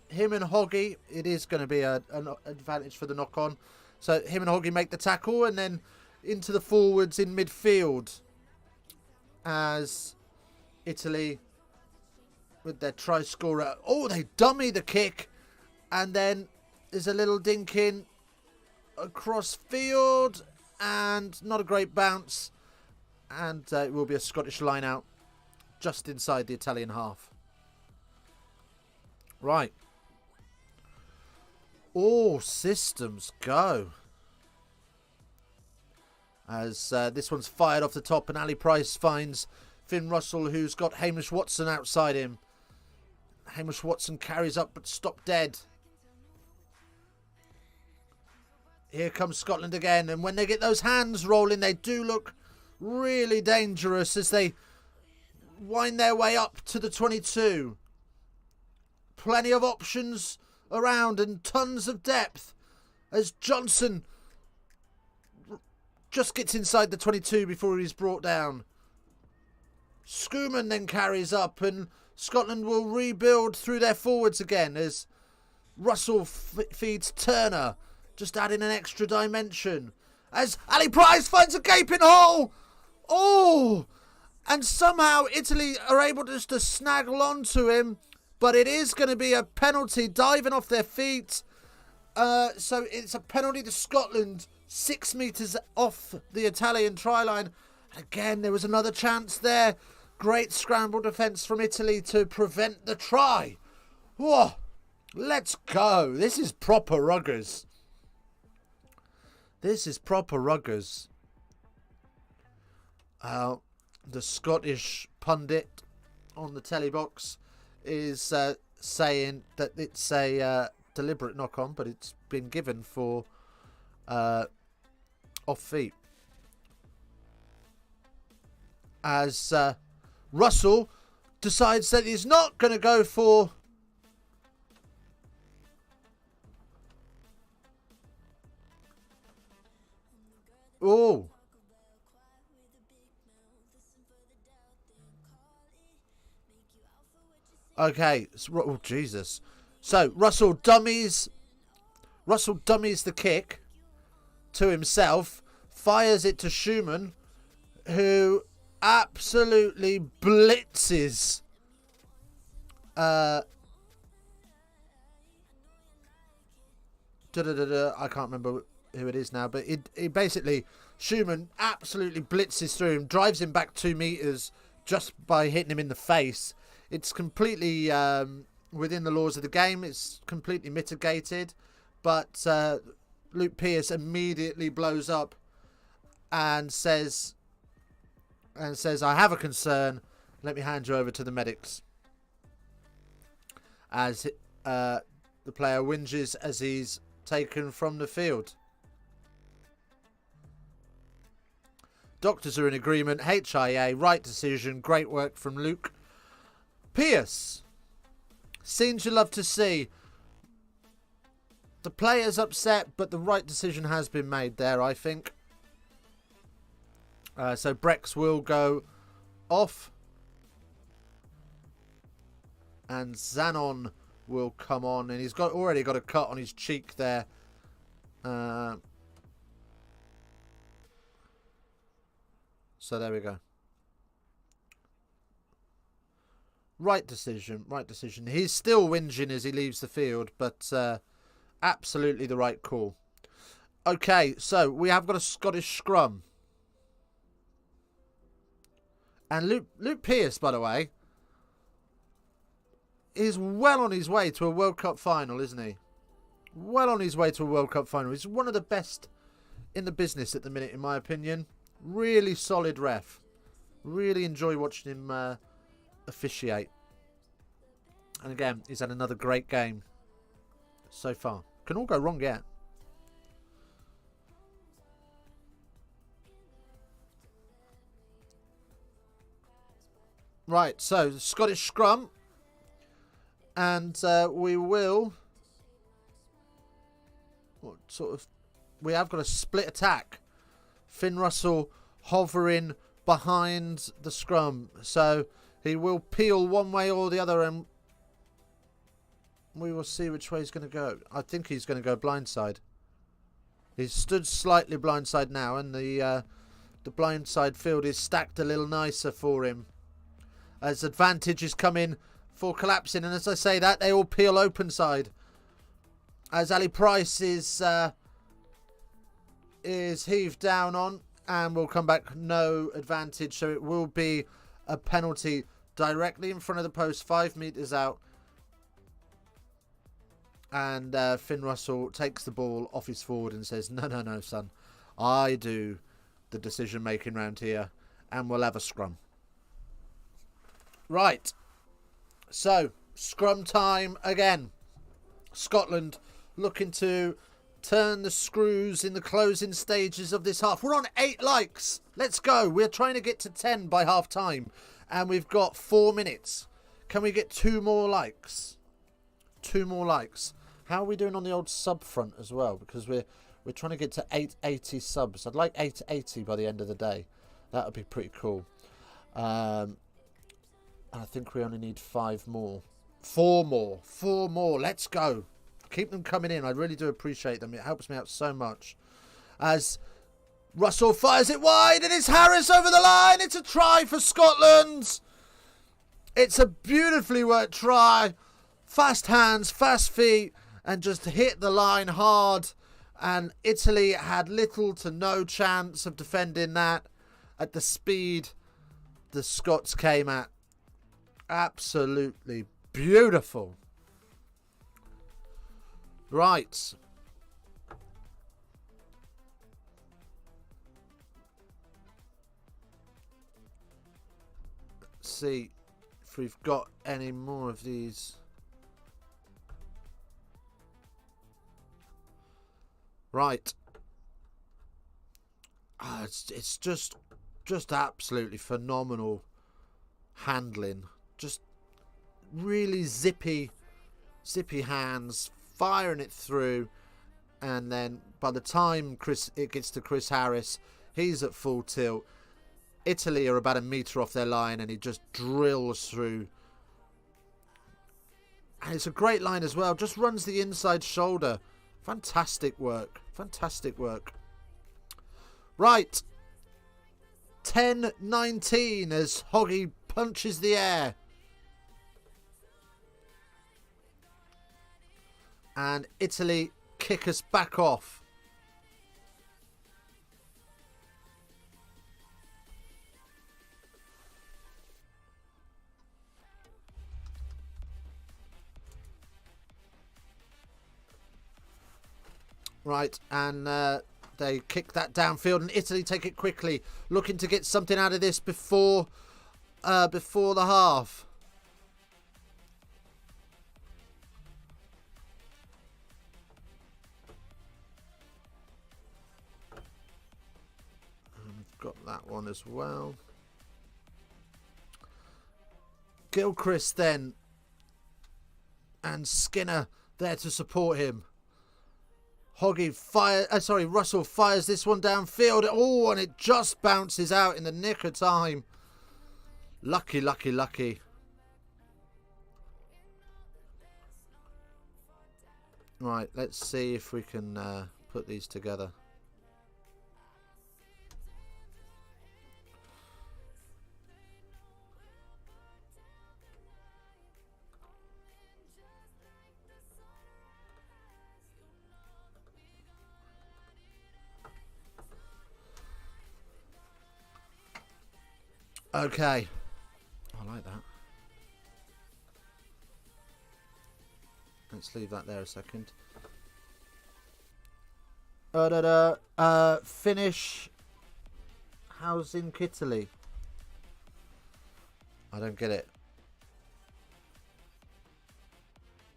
Speaker 1: him and Hoggy, it is going to be an advantage for the knock-on. So him and Hoggy make the tackle, and then into the forwards in midfield as Italy with their try scorer. Oh, they dummy the kick, and then there's a little dink in across field, and not a great bounce. And it will be a Scottish line out just inside the Italian half. Right. All systems go. As this one's fired off the top, and Ali Price finds Finn Russell, who's got Hamish Watson outside him. Hamish Watson carries up but stopped dead. Here comes Scotland again, and when they get those hands rolling, they do look really dangerous as they wind their way up to the 22. Plenty of options around and tons of depth as Johnson just gets inside the 22 before he's brought down. Schoeman then carries up and Scotland will rebuild through their forwards again as Russell feeds Turner, just adding an extra dimension. As Ali Price finds a gaping hole. Oh! And somehow Italy are able just to snaggle onto him. But it is going to be a penalty, diving off their feet. So it's a penalty to Scotland, 6 metres off the Italian try line. And again, there was another chance there. Great scramble defence from Italy to prevent the try. Whoa, let's go. This is proper ruggers. This is proper ruggers. The Scottish pundit on the telly box is saying that it's a deliberate knock-on, but it's been given for off feet. As Russell decides that he's not going to go for... Oh. Okay. Oh, Jesus. So, Russell dummies the kick to himself, fires it to Schoeman, who absolutely blitzes I can't remember who it is now, but it basically, Schoeman absolutely blitzes through him, drives him back 2 metres just by hitting him in the face. It's completely within the laws of the game. It's completely mitigated, but Luke Pearce immediately blows up and says, I have a concern. Let me hand you over to the medics. As the player whinges as he's taken from the field. Doctors are in agreement. HIA, right decision. Great work from Luke Pearce. Scenes you love to see. The player's upset, but the right decision has been made there, I think. So Brex will go off. And Zanon will come on. And he's already got a cut on his cheek there. So there we go. Right decision. Right decision. He's still whinging as he leaves the field. But absolutely the right call. Okay, so we have got a Scottish scrum. And Luke Pearce, by the way, is well on his way to a World Cup final, isn't he? Well on his way to a World Cup final. He's one of the best in the business at the minute, in my opinion. Really solid ref. Really enjoy watching him officiate. And again, he's had another great game so far. Can all go wrong yet. Right, so Scottish scrum. And we will... We have got a split attack. Finn Russell hovering behind the scrum. So he will peel one way or the other and we will see which way he's going to go. I think he's going to go blindside. He's stood slightly blindside now and the blindside field is stacked a little nicer for him. As advantage is coming for collapsing. And as I say that, they all peel open side. As Ali Price is heaved down on and will come back no advantage. So it will be a penalty directly in front of the post, 5 metres out. And Finn Russell takes the ball off his forward and says, no, son. I do the decision making round here. And we'll have a scrum. Right. So, scrum time again. Scotland looking to turn the screws in the closing stages of this half. We're on 8 likes. Let's go. We're trying to get to 10 by half time. And we've got 4 minutes. Can we get 2 more likes? 2 more likes. How are we doing on the old sub front as well? Because we're trying to get to 880 subs. I'd like 880 by the end of the day. That would be pretty cool. And I think we only need 5 more. 4 more. 4 more. Let's go. Keep them coming in. I really do appreciate them. It helps me out so much. As Russell fires it wide, and it's Harris over the line. It's a try for Scotland. It's a beautifully worked try. Fast hands, fast feet, and just hit the line hard. And Italy had little to no chance of defending that at the speed the Scots came at. Absolutely beautiful. Right. Let's see if we've got any more of these. Right. It's just absolutely phenomenal handling. Just really zippy hands, firing it through, and then by the time it gets to Chris Harris, he's at full tilt. Italy are about a metre off their line, and he just drills through. And it's a great line as well. Just runs the inside shoulder. Fantastic work. Fantastic work. Right. 10-19 as Hoggy punches the air. And Italy kick us back off. Right, and they kick that downfield, and Italy take it quickly, looking to get something out of this before the half. Got that one as well. Gilchrist then, and Skinner there to support him. Russell fires this one downfield. Oh, and it just bounces out in the nick of time. Lucky. Right, let's see if we can put these together. Okay. I like that. Let's leave that there a second. Finish. How's in Italy? I don't get it.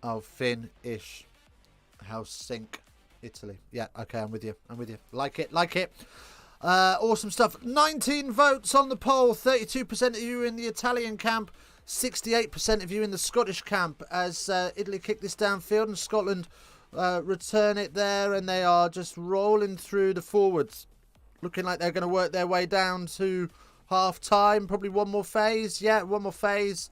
Speaker 1: Oh, Finn-ish. House sink. Italy. Yeah, okay, I'm with you. Like it. Awesome stuff. 19 votes on the poll. 32% of you in the Italian camp. 68% of you in the Scottish camp. As Italy kick this downfield and Scotland return it there. And they are just rolling through the forwards. Looking like they're going to work their way down to half time. Probably one more phase. Yeah, one more phase.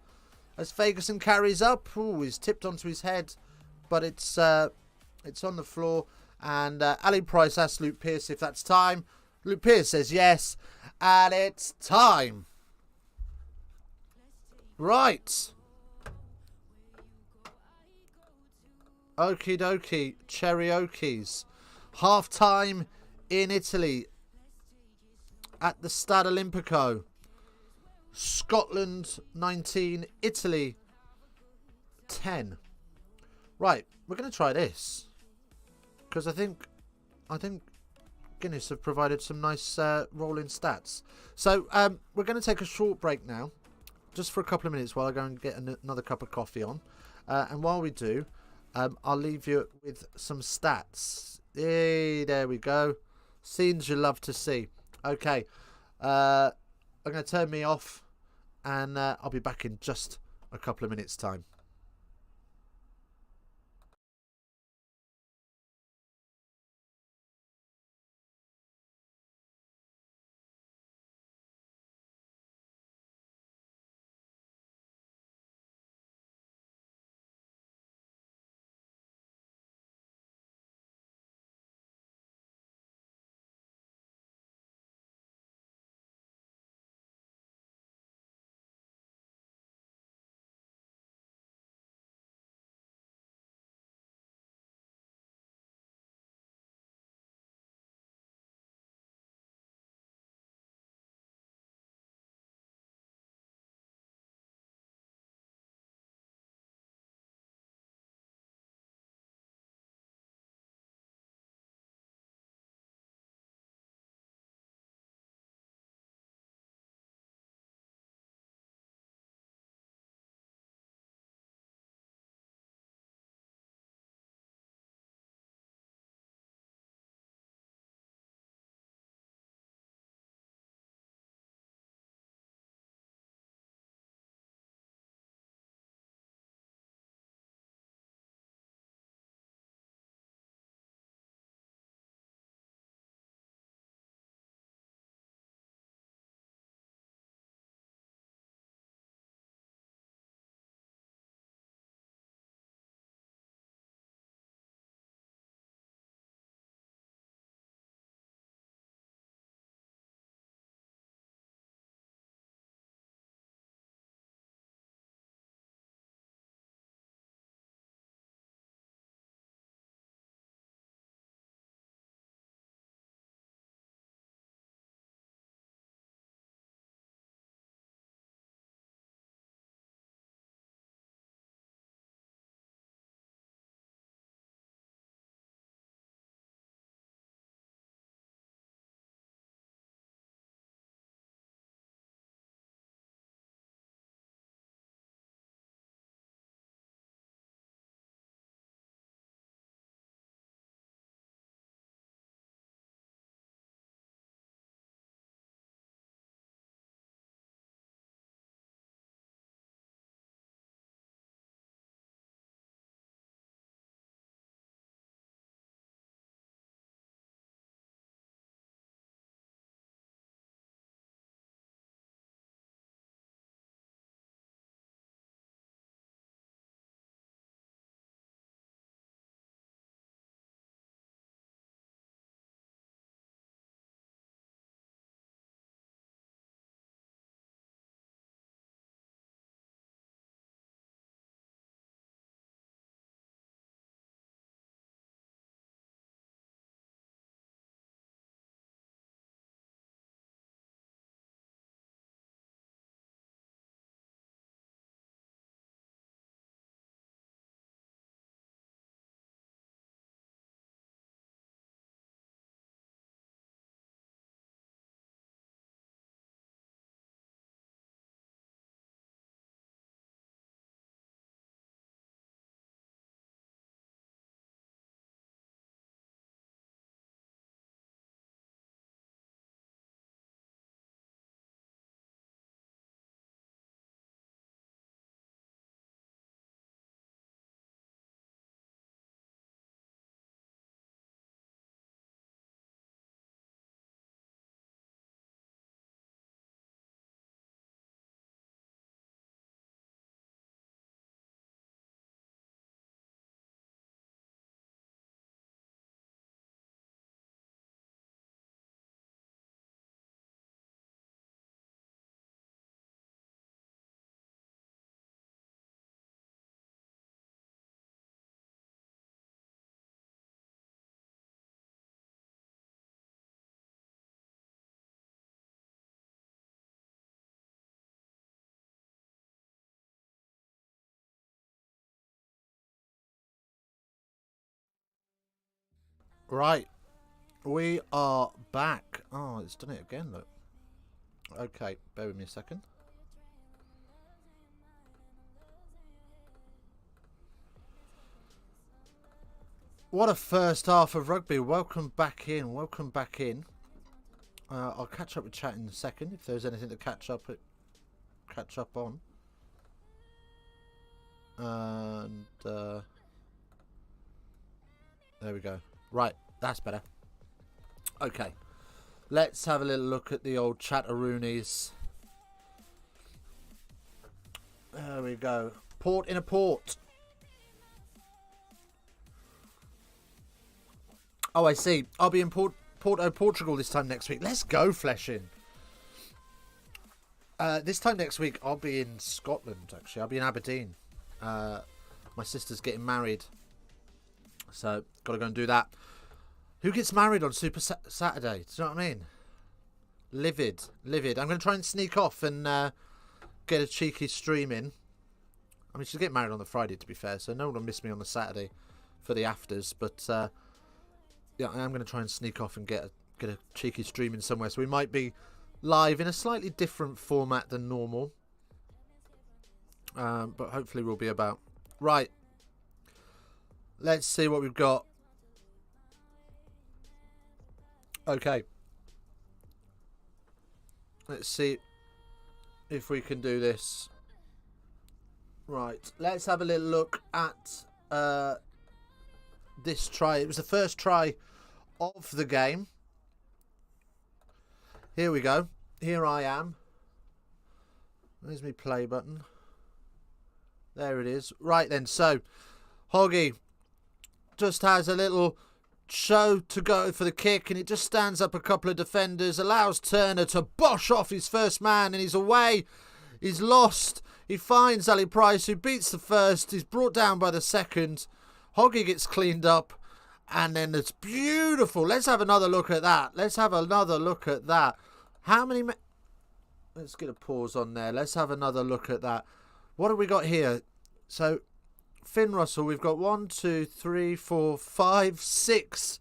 Speaker 1: As Ferguson carries up. Ooh, he's tipped onto his head. But it's on the floor. And Ali Price asks Luke Pearce if that's time. Luke Pearce says yes, and it's time. Right. Okie dokie, cherry-okies. Half-time in Italy at the Stade Olimpico. Scotland 19, Italy 10. Right, we're going to try this. Because I think Guinness have provided some nice rolling stats. So we're going to take a short break now, just for a couple of minutes while I go and get another cup of coffee on. And while we do, I'll leave you with some stats Hey, there we go. Scenes you love to see. Okay. I'm going to turn me off, and I'll be back in just a couple of minutes' time. Right. We are back. Oh, it's done it again, look. Okay, bear with me a second. What a first half of rugby. Welcome back in. Welcome back in. I'll catch up with chat in a second if there's anything to catch up on. And there we go. Right, that's better. Okay, let's have a little look at the old chatteroonies. There we go. Port in a port. Oh, I see. I'll be in Porto, Portugal this time next week. Let's go, Fleshing. This time next week, I'll be in Scotland, actually. I'll be in Aberdeen. My sister's getting married. So, got to go and do that. Who gets married on Super Saturday? Do you know what I mean? Livid. Livid. I'm going to try and sneak off and get a cheeky stream in. I mean, she's getting married on the Friday, to be fair. So, no one will miss me on the Saturday for the afters. But, yeah, I am going to try and sneak off and get a cheeky stream in somewhere. So, we might be live in a slightly different format than normal. But hopefully we'll be about. Right. Let's see what we've got. Okay. Let's see if we can do this. Right. Let's have a little look at this try. It was the first try of the game. Here we go. Here I am. Where's my play button? There it is. Right then, so Hoggy just has a little show to go for the kick, and it just stands up a couple of defenders, allows Turner to bosh off his first man, and he's away. He's lost. He finds Ali Price, who beats the first. He's brought down by the second. Hoggy gets cleaned up, and then it's beautiful. Let's have another look at that. Let's have another look at that. How many... Let's get a pause on there. Let's have another look at that. What have we got here? So, Finn Russell, we've got 1, 2, 3, 4, 5, 6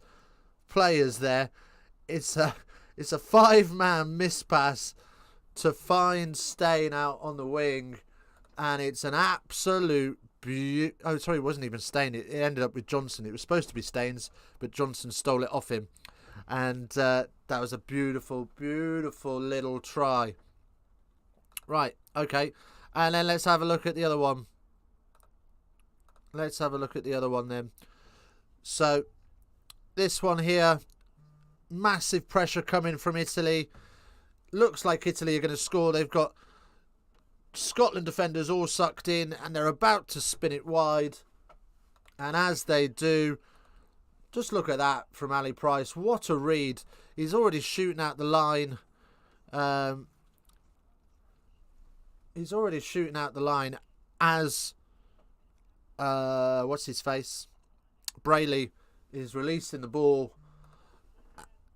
Speaker 1: players there. It's a 5-man miss pass to find Stain out on the wing, and it's an absolute oh, sorry, it wasn't even Stain. It ended up with Johnson. It was supposed to be Staines, but Johnson stole it off him, and that was a beautiful, beautiful little try. Right, okay. And then let's have a look at the other one. Let's have a look at the other one then. So, this one here. Massive pressure coming from Italy. Looks like Italy are going to score. They've got Scotland defenders all sucked in, and they're about to spin it wide. And as they do, just look at that from Ali Price. What a read. He's already shooting out the line. He's already shooting out the line as, what's his face? Brayley is releasing the ball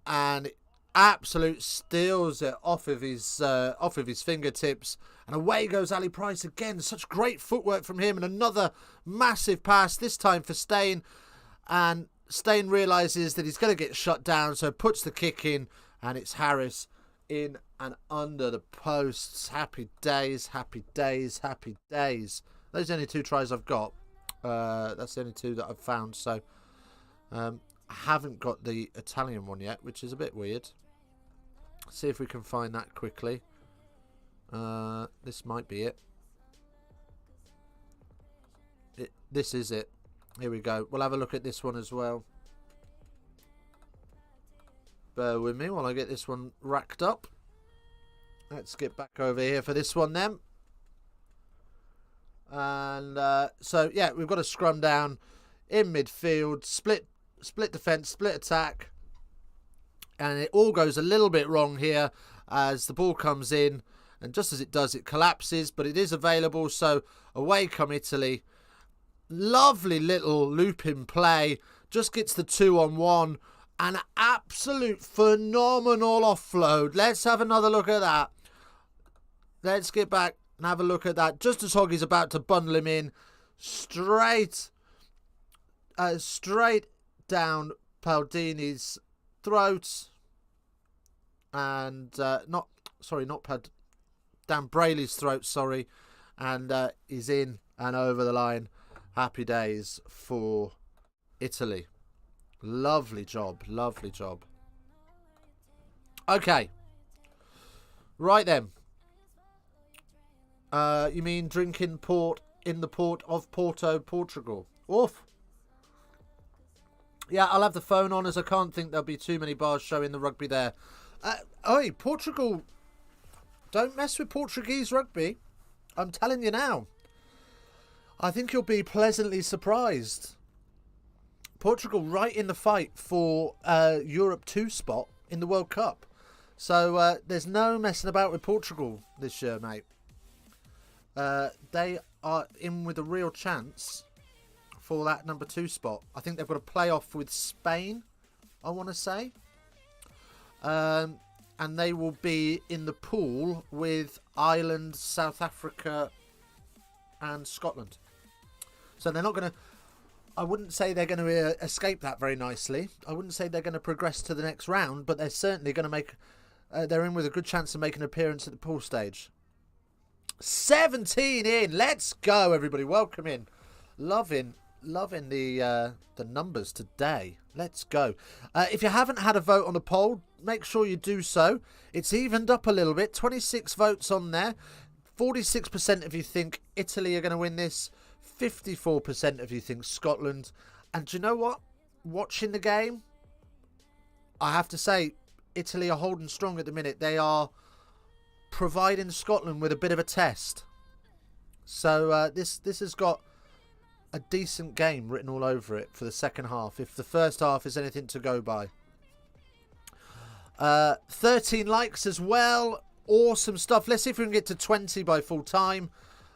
Speaker 1: and absolute steals it off of his fingertips. And away goes Ali Price again. Such great footwork from him, and another massive pass, this time for Stain. And Stain realises that he's going to get shut down, so puts the kick in, and it's Harris in and under the posts. Happy days, happy days, happy days. Those are the only 2 tries I've got. That's the only 2 that I've found. So I haven't got the Italian one yet, which is a bit weird. See if we can find that quickly. This might be it. This is it. Here we go. We'll have a look at this one as well. Bear with me while I get this one racked up. Let's get back over here for this one then. And so, yeah, we've got a scrum down in midfield. Split defence, split attack. And it all goes a little bit wrong here as the ball comes in. And just as it does, it collapses. But it is available. So away come Italy. Lovely little looping play. Just gets the 2-on-1. An absolute phenomenal offload. Let's have another look at that. Let's get back and have a look at that. Just as Hoggy's about to bundle him in. Straight down Paldini's throat. And, down Brayley's throat, sorry. And he's in and over the line. Happy days for Italy. Lovely job. Lovely job. Okay. Right then. You mean drinking port in the port of Porto, Portugal? Oof. Yeah, I'll have the phone on as I can't think there'll be too many bars showing the rugby there. Oi, Portugal. Don't mess with Portuguese rugby. I'm telling you now. I think you'll be pleasantly surprised. Portugal right in the fight for Europe 2 spot in the World Cup. So there's no messing about with Portugal this year, mate. They are in with a real chance for that number 2 spot. I think they've got a playoff with Spain, I want to say. And they will be in the pool with Ireland, South Africa and Scotland. So they're not going to... I wouldn't say they're going to escape that very nicely. I wouldn't say they're going to progress to the next round, but they're certainly going to make... they're in with a good chance of making an appearance at the pool stage. 17 in. Let's go, everybody. Welcome in. Loving the numbers today. Let's go. If you haven't had a vote on the poll, make sure you do so. It's evened up a little bit. 26 votes on there. 46% of you think Italy are going to win this. 54% of you think Scotland. And do you know what? Watching the game, I have to say, Italy are holding strong at the minute. They are providing Scotland with a bit of a test. So this has got a decent game written all over it for the second half, if the first half is anything to go by. 13 likes as well. Awesome stuff. Let's see if we can get to 20 by full time.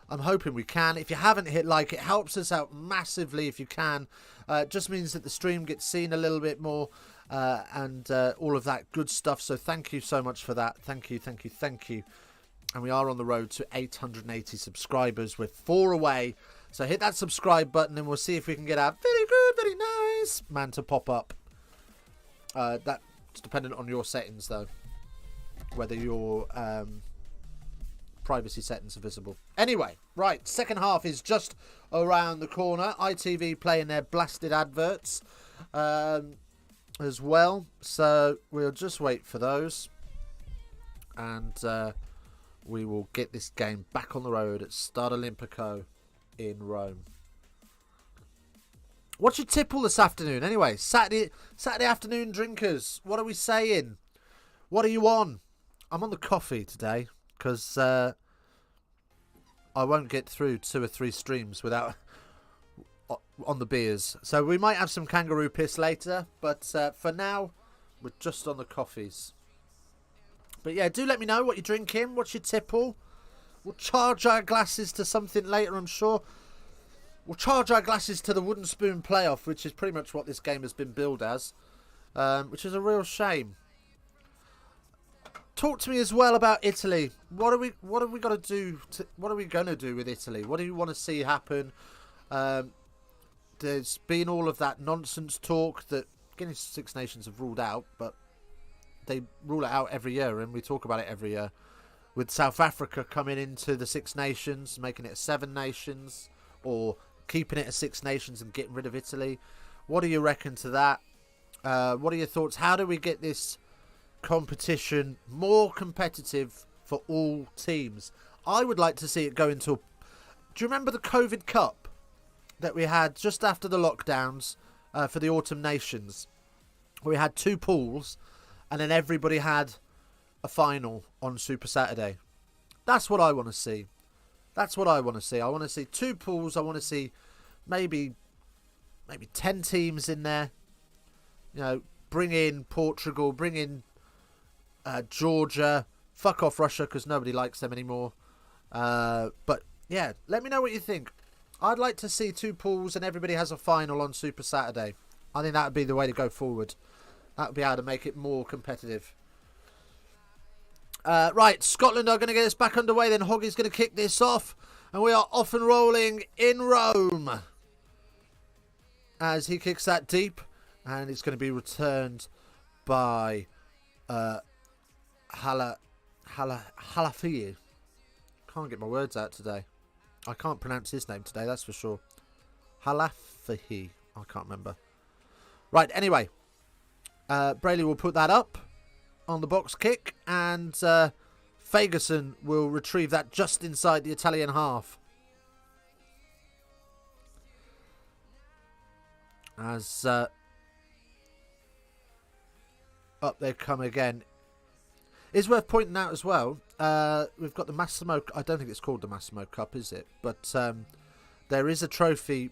Speaker 1: I'm hoping we can. If you haven't hit like, it helps us out massively if you can. It just means that the stream gets seen a little bit more and all of that good stuff. So thank you so much for that. Thank you, thank you, thank you. And we are on the road to 880 subscribers. We're 4 away. So hit that subscribe button and we'll see if we can get our very good, very nice man to pop up. That's dependent on your settings though. Whether your privacy settings are visible. Anyway, right, second half is just around the corner. ITV playing their blasted adverts as well. So we'll just wait for those. And we will get this game back on the road at Stade Olimpico in Rome. What's your tipple this afternoon? Anyway, Saturday afternoon drinkers. What are we saying? What are you on? I'm on the coffee today because I won't get through 2 or 3 streams without on the beers. So we might have some kangaroo piss later, but for now, we're just on the coffees. But yeah, do let me know what you're drinking. What's your tipple? We'll charge our glasses to something later, I'm sure. We'll charge our glasses to the wooden spoon playoff, which is pretty much what this game has been billed as, which is a real shame. Talk to me as well about Italy. What are we going to do? What are we going to do with Italy? What do you want to see happen? There's been all of that nonsense talk that Guinness Six Nations have ruled out, but they rule it out every year, and we talk about it every year. With South Africa coming into the Six Nations, making it a 7 nations, or keeping it a 6 nations and getting rid of Italy. What do you reckon to that? What are your thoughts? How do we get this competition more competitive for all teams? I would like to see it go into... Do you remember the COVID Cup that we had just after the lockdowns for the Autumn Nations? We had 2 pools and then everybody had a final on Super Saturday. That's what I want to see. That's what I want to see. I want to see 2 pools. I want to see maybe 10 teams in there. You know, bring in Portugal, bring in Georgia. Fuck off Russia because nobody likes them anymore. But yeah, let me know what you think. I'd like to see 2 pools and everybody has a final on Super Saturday. I think that would be the way to go forward. That would be how to make it more competitive. Right, Scotland are going to get us back underway. Then Hoggy's going to kick this off. And we are off and rolling in Rome. As he kicks that deep. And it's going to be returned by Halafi. Can't get my words out today. I can't pronounce his name today, that's for sure. Halafi. I can't remember. Right, anyway. Brayley will put that up on the box kick, and Fagerson will retrieve that just inside the Italian half. As up they come again. It's worth pointing out as well, we've got the Massimo, I don't think it's called the Massimo Cup, is it? But there is a trophy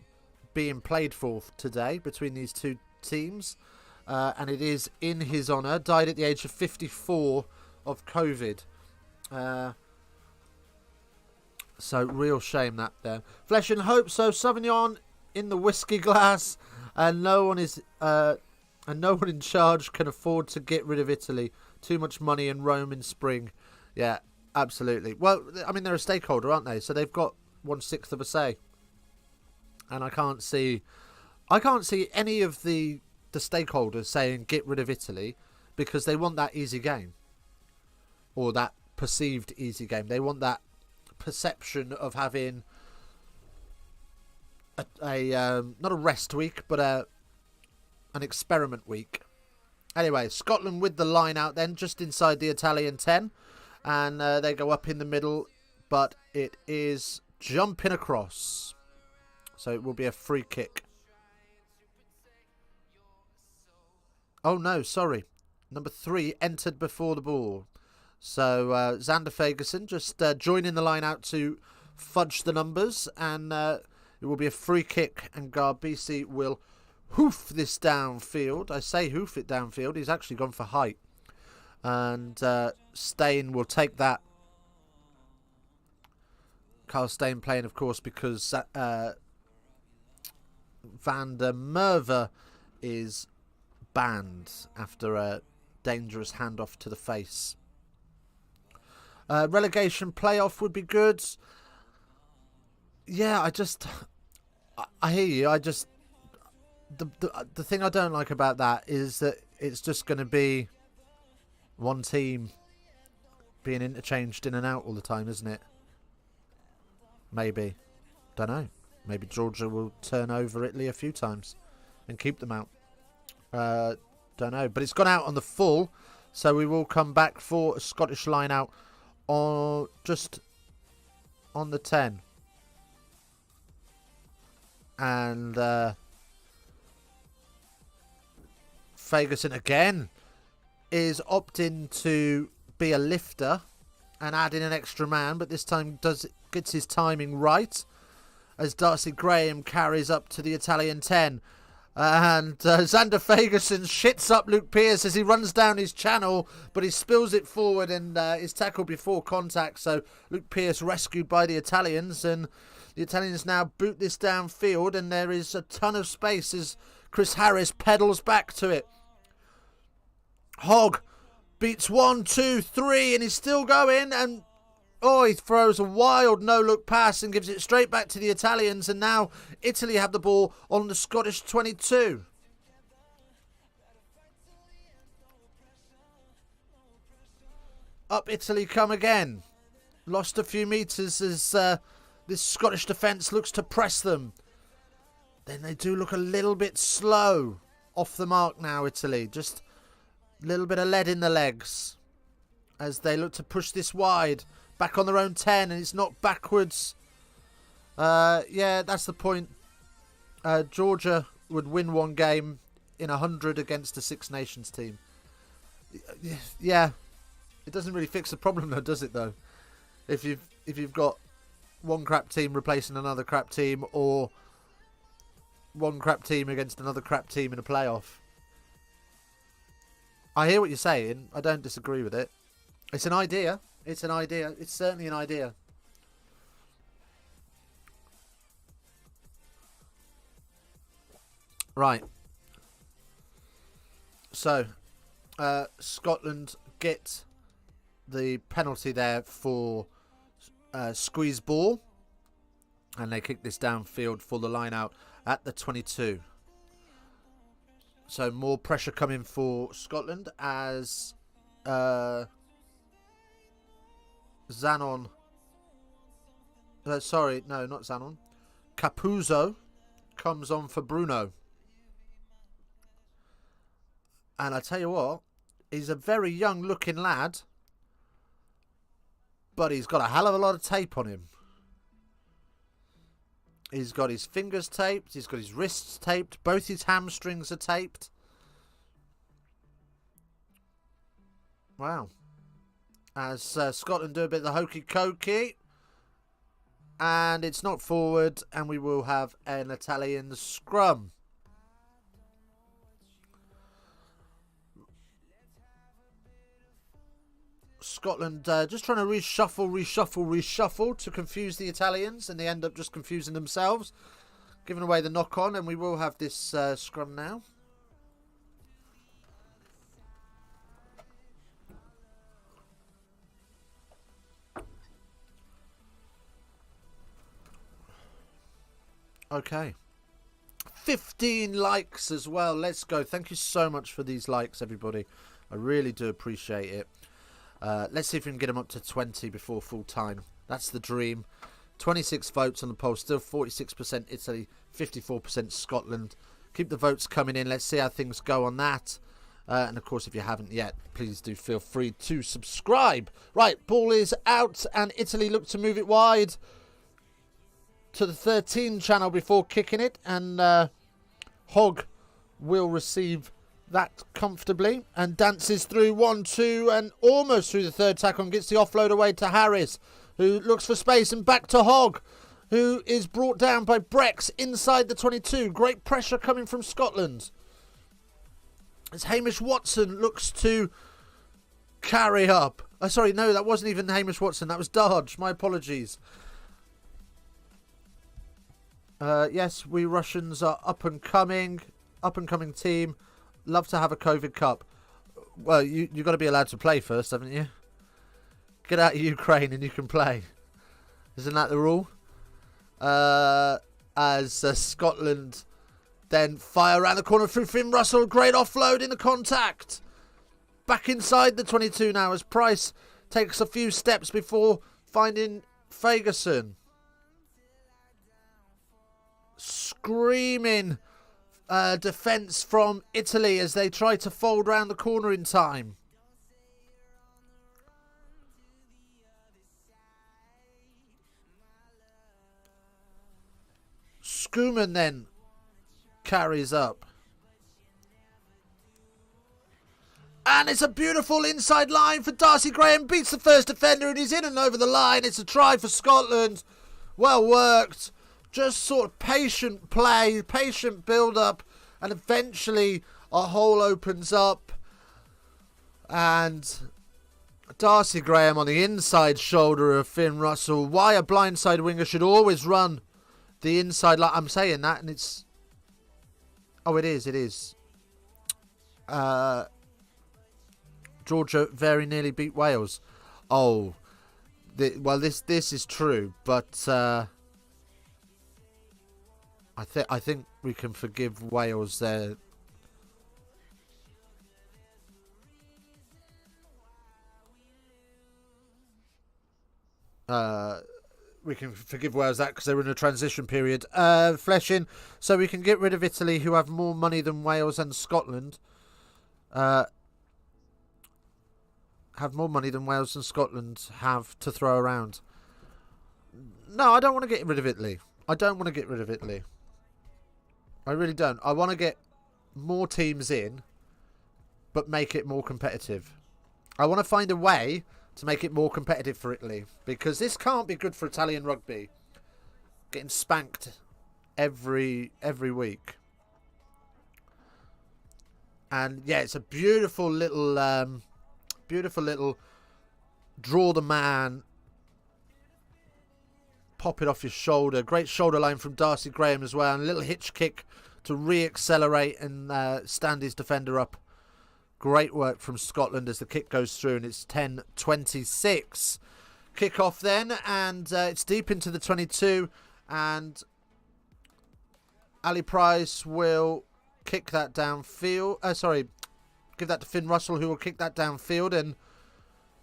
Speaker 1: being played for today between these two teams, and it is in his honour. Died at the age of 54 of COVID. So real shame that there. Flesh and Hope, so Sauvignon in the whiskey glass, and no one in charge can afford to get rid of Italy. Too much money in Rome in spring. Yeah, absolutely. Well, I mean, they're a stakeholder, aren't they? So they've got 1/6 of a say. And I can't see any of the stakeholders saying get rid of Italy, because they want that easy game, or that perceived easy game. They want that perception of having a not a rest week, but an experiment week. Anyway, Scotland with the line out then, just inside the Italian 10. And they go up in the middle, but it is jumping across. So it will be a free kick. Oh no, sorry. Number 3 entered before the ball. So Xander Fagerson just joining the line out to fudge the numbers. And it will be a free kick, and Garbisi will hoof this downfield. I say hoof it downfield. He's actually gone for height. And Stain will take that. Carl Stain playing, of course, because Van der Merwe is banned after a dangerous handoff to the face. Relegation playoff would be good. Yeah, I hear you. The thing I don't like about that is that it's just going to be one team being interchanged in and out all the time, isn't it? Maybe. Don't know. Maybe Georgia will turn over Italy a few times and keep them out. Don't know. But it's gone out on the full, so we will come back for a Scottish line out on just on the 10. And Fagerson again is opting to be a lifter and add in an extra man, but this time gets his timing right as Darcy Graham carries up to the Italian 10. And Xander Fagerson shits up Luke Pearce as he runs down his channel, but he spills it forward and is tackled before contact. So Luke Pearce rescued by the Italians, and the Italians now boot this downfield, and there is a ton of space as Chris Harris pedals back to it. Hogg beats 1, 2, 3, and he's still going, and he throws a wild no-look pass and gives it straight back to the Italians, and now Italy have the ball on the Scottish 22. Up Italy come again. Lost a few metres as this Scottish defence looks to press them. Then they do look a little bit slow off the mark now, Italy. Just a little bit of lead in the legs as they look to push this wide. Back on their own 10, and it's knocked backwards. Yeah, that's the point. Georgia would win one game in 100 against a Six Nations team. Yeah, it doesn't really fix the problem, though, does it? Though, if you've got one crap team replacing another crap team, or one crap team against another crap team in a playoff. I hear what you're saying. I don't disagree with it. It's an idea. It's an idea. It's certainly an idea. Right. So, Scotland get the penalty there for squeeze ball. And they kick this downfield for the line out at the 22. So more pressure coming for Scotland as Zanon. Sorry, no, not Zanon. Capuzzo comes on for Bruno. And I tell you what, he's a very young looking lad, but he's got a hell of a lot of tape on him. He's got his fingers taped, he's got his wrists taped, both his hamstrings are taped. Wow. As Scotland do a bit of the hokey cokey. And it's knocked forward, and we will have an Italian scrum. Scotland just trying to reshuffle to confuse the Italians, and they end up just confusing themselves, giving away the knock-on, and we will have this scrum now. Okay. 15 likes as well. Let's go. Thank you so much for these likes, everybody. I really do appreciate it. Let's see if we can get them up to 20 before full time. That's the dream. 26 votes on the poll. Still 46% Italy, 54% Scotland. Keep the votes coming in. Let's see how things go on that. And of course, if you haven't yet, please do feel free to subscribe. Right, ball is out, and Italy look to move it wide to the 13 channel before kicking it, and Hogg will receive that comfortably and dances through 1-2 and almost through the third tackle and gets the offload away to Harris, who looks for space, and back to Hogg, who is brought down by Brex inside the 22. Great pressure coming from Scotland as Hamish Watson looks to carry up. Sorry, no, that wasn't even Hamish Watson, that was Darge. My apologies. Yes, we Russians are up and coming team. Love to have a COVID Cup. Well, you've got to be allowed to play first, haven't you? Get out of Ukraine and you can play. Isn't that the rule? As Scotland then fire around the corner through Finn Russell. Great offload in the contact. Back inside the 22 now as Price takes a few steps before finding Fagerson. Screaming defence from Italy as they try to fold round the corner in time. Schumann then carries up. And it's a beautiful inside line for Darcy Graham. Beats the first defender and he's in and over the line. It's a try for Scotland. Well worked. Just sort of patient play, patient build-up, and eventually a hole opens up. And Darcy Graham on the inside shoulder of Finn Russell. Why a blindside winger should always run the inside line. I'm saying that, and it's... Oh, it is. Georgia very nearly beat Wales. Oh, well, this is true, but... I think we can forgive Wales there. We can forgive Wales that because they're in a transition period. Fleshing, so we can get rid of Italy, who have more money than Wales and Scotland. Have more money than Wales and Scotland have to throw around. No, I don't want to get rid of Italy. I really don't. I want to get more teams in, but make it more competitive. I want to find a way to make it more competitive for Italy, because this can't be good for Italian rugby. Getting spanked every week. And yeah, it's a beautiful little draw the man, pop it off his shoulder. Great shoulder line from Darcy Graham as well. And a little hitch kick to re-accelerate and stand his defender up. Great work from Scotland as the kick goes through, and it's 10-26. Kick-off then, and it's deep into the 22, and Ali Price will kick that downfield. Give that to Finn Russell, who will kick that downfield, and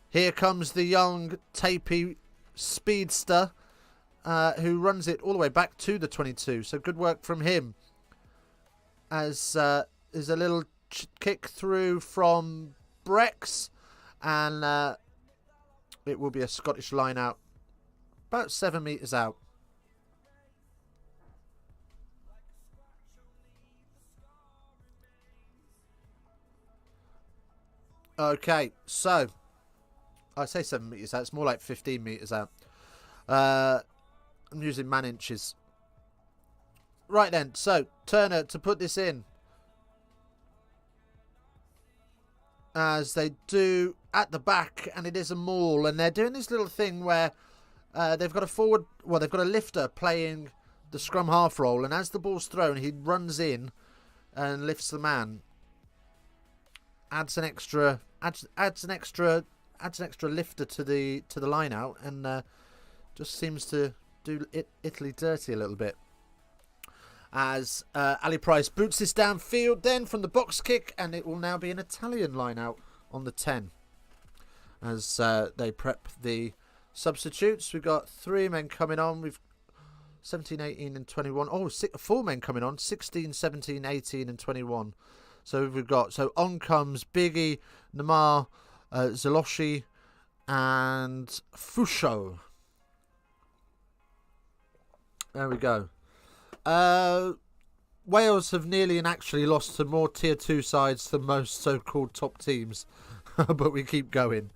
Speaker 1: here comes the young, tapey speedster who runs it all the way back to the 22. So good work from him. As there's a little kick through from Brex, and it will be a Scottish line out, about 7 metres out. Okay, so I say 7 metres out. It's more like 15 metres out. I'm using man inches. Right then, so Turner to put this in, as they do at the back, and it is a maul, and they're doing this little thing where they've got a forward, well, they've got a lifter playing the scrum half roll, and as the ball's thrown, he runs in and lifts the man. Adds an extra lifter to the line out, and just seems to do Italy dirty a little bit. As Ali Price boots this downfield then from the box kick, and it will now be an Italian line out on the 10 as they prep the substitutes. We've got 3 men coming on. We've 17, 18 and 21. Oh, 4 men coming on, 16, 17, 18 and 21. So we've got, so on comes Biggie, Namar, Zeloshi and Fusho. There we go. Wales have nearly and actually lost to more tier 2 sides than most so-called top teams. But we keep going.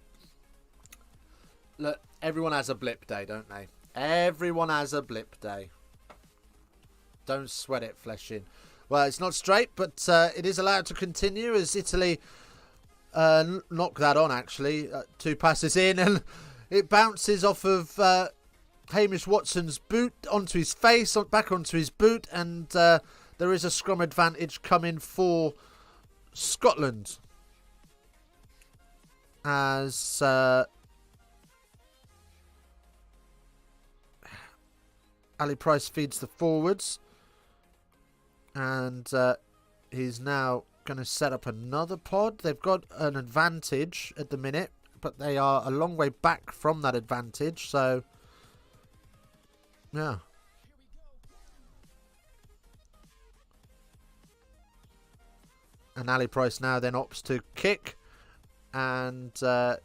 Speaker 1: Look, everyone has a blip day, don't they? Everyone has a blip day. Don't sweat it, Fleshin. Well, it's not straight, but it is allowed to continue as Italy knock that on, actually. 2 passes in, and it bounces off of Hamish Watson's boot onto his face, back onto his boot, and there is a scrum advantage coming for Scotland. As Ali Price feeds the forwards. And he's now going to set up another pod. They've got an advantage at the minute, but they are a long way back from that advantage. So, yeah. And Ali Price now then opts to kick and does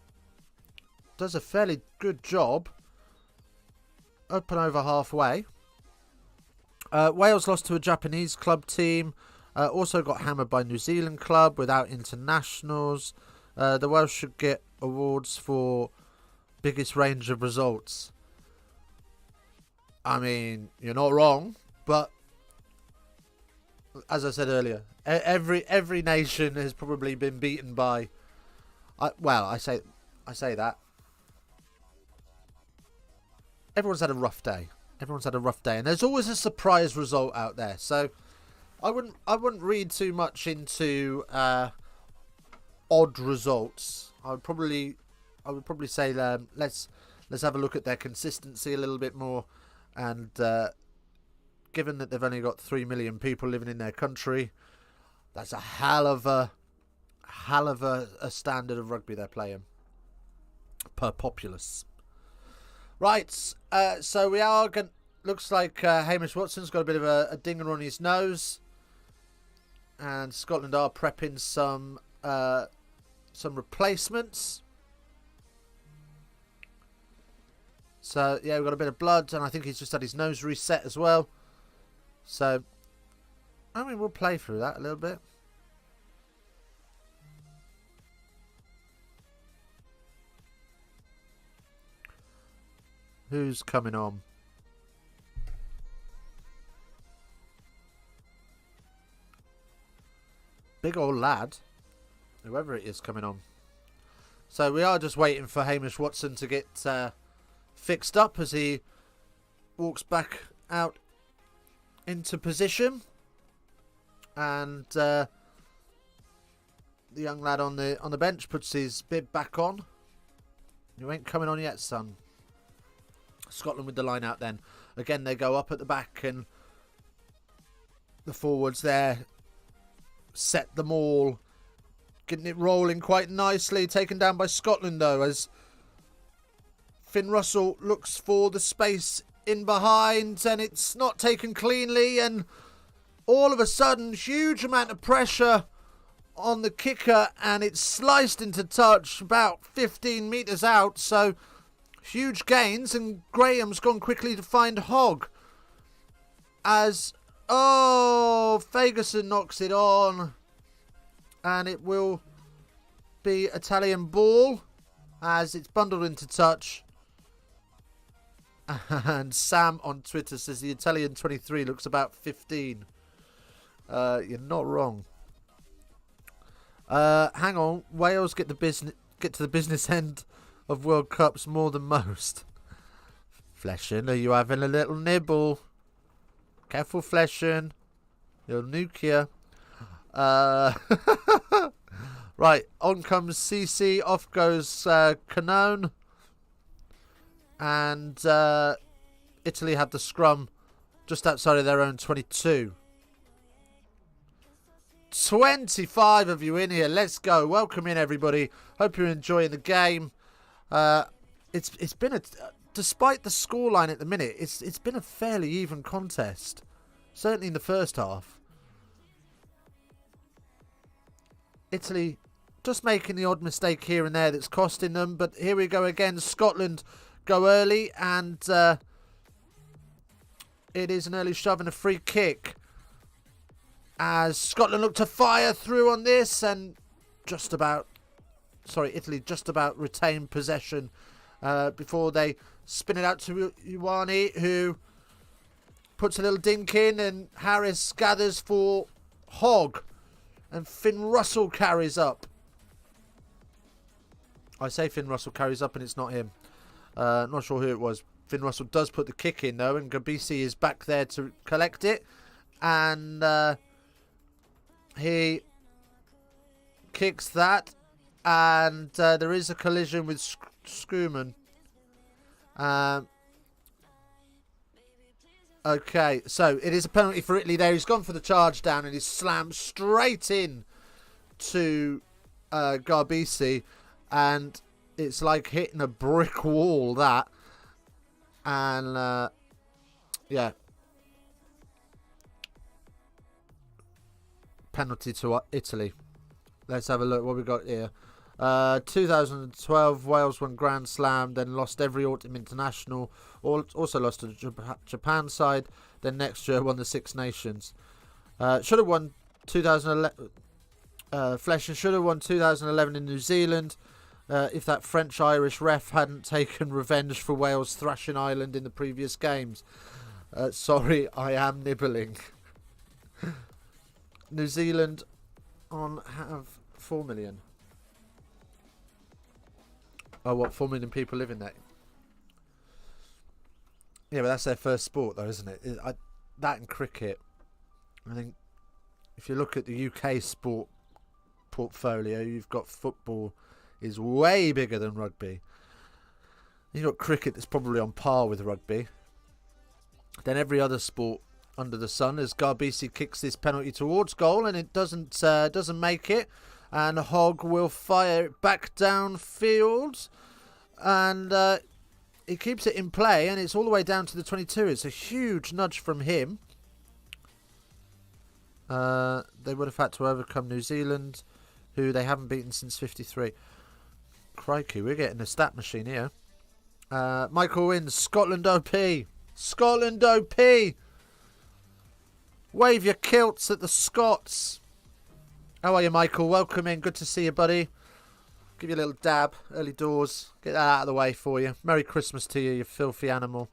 Speaker 1: a fairly good job. Up and over halfway. Wales lost to a Japanese club team. Also got hammered by New Zealand club without internationals. The Welsh should get awards for biggest range of results. I mean, you're not wrong, but as I said earlier, every nation has probably been beaten by. I say that. Everyone's had a rough day. Everyone's had a rough day, and there's always a surprise result out there. So I wouldn't read too much into odd results. I would probably say let's have a look at their consistency a little bit more, and given that they've only got 3 million people living in their country, that's a hell of a standard of rugby they're playing per populace. Right, so we are going. Looks like Hamish Watson's got a bit of a dinger on his nose, and Scotland are prepping some replacements. So yeah, we've got a bit of blood, and I think he's just had his nose reset as well. So I mean, we'll play through that a little bit. Who's coming on? Big old lad. Whoever it is coming on. So we are just waiting for Hamish Watson to get fixed up as he walks back out into position. And the young lad on the bench puts his bib back on. You ain't coming on yet, son. Scotland with the line out then. Again, they go up at the back, and the forwards there set them all. Getting it rolling quite nicely. Taken down by Scotland, though, as Finn Russell looks for the space in behind, and it's not taken cleanly, and all of a sudden, huge amount of pressure on the kicker, and it's sliced into touch about 15 metres out, so huge gains, and Graham's gone quickly to find Hogg. As, Fagerson knocks it on, and it will be Italian ball as it's bundled into touch. And Sam on Twitter says the Italian 23 looks about 15. You're not wrong. Hang on, Wales get to the business end of World Cups more than most. Fleshen, are you having a little nibble? Careful, Fleshen. You'll nuke you. Right, on comes CC, off goes Canone. And Italy have the scrum just outside of their own 22. 25 of you in here. Let's go. Welcome in, everybody. Hope you're enjoying the game. It's been despite the scoreline at the minute, it's been a fairly even contest. Certainly in the first half. Italy just making the odd mistake here and there that's costing them. But here we go again. Scotland go early, and it is an early shove and a free kick. As Scotland look to fire through on this, and Italy just about retain possession before they spin it out to Ioane, who puts a little dink in, and Harris gathers for Hogg, and Finn Russell carries up. I say Finn Russell carries up, and it's not him. Not sure who it was. Finn Russell does put the kick in, though, and Gabisi is back there to collect it, and he kicks that, and there is a collision with Schumann. Okay, so it is a penalty for Italy there. He's gone for the charge down, and he's slammed straight in to Garbisi, and it's like hitting a brick wall, that. And yeah, penalty to Italy. Let's have a look what we got here. 2012, Wales won Grand Slam, then lost every autumn international. Also lost to the Japan side. Then next year won the Six Nations. Should have won 2011. Fleischer should have won 2011 in New Zealand. If that French-Irish ref hadn't taken revenge for Wales thrashing Ireland in the previous games. Sorry, I am nibbling. New Zealand have 4 million. Oh, what, 4 million people live in that? Yeah, but that's their first sport, though, isn't it? That and cricket. I think if you look at the UK sport portfolio, you've got football is way bigger than rugby. You've got cricket that's probably on par with rugby. Then every other sport under the sun, as Garbisi kicks this penalty towards goal, and it doesn't make it. And Hogg will fire it back downfield, and he keeps it in play, and it's all the way down to the 22. It's a huge nudge from him. They would have had to overcome New Zealand, who they haven't beaten since '53. Crikey, we're getting a stat machine here. Michael wins. Scotland OP. Scotland OP. Wave your kilts at the Scots. How are you, Michael? Welcome in. Good to see you, buddy. Give you a little dab. Early doors. Get that out of the way for you. Merry Christmas to you, you filthy animal.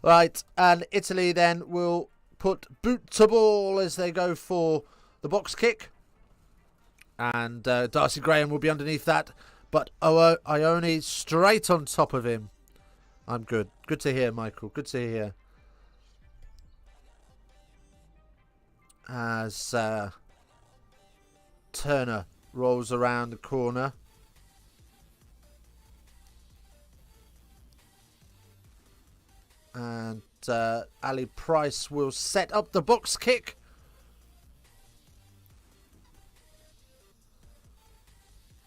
Speaker 1: Right, and Italy then will put boot to ball as they go for the box kick. And Darcy Graham will be underneath that. But Ione straight on top of him. I'm good. Good to hear, Michael. Good to hear. As Turner rolls around the corner. And Ali Price will set up the box kick.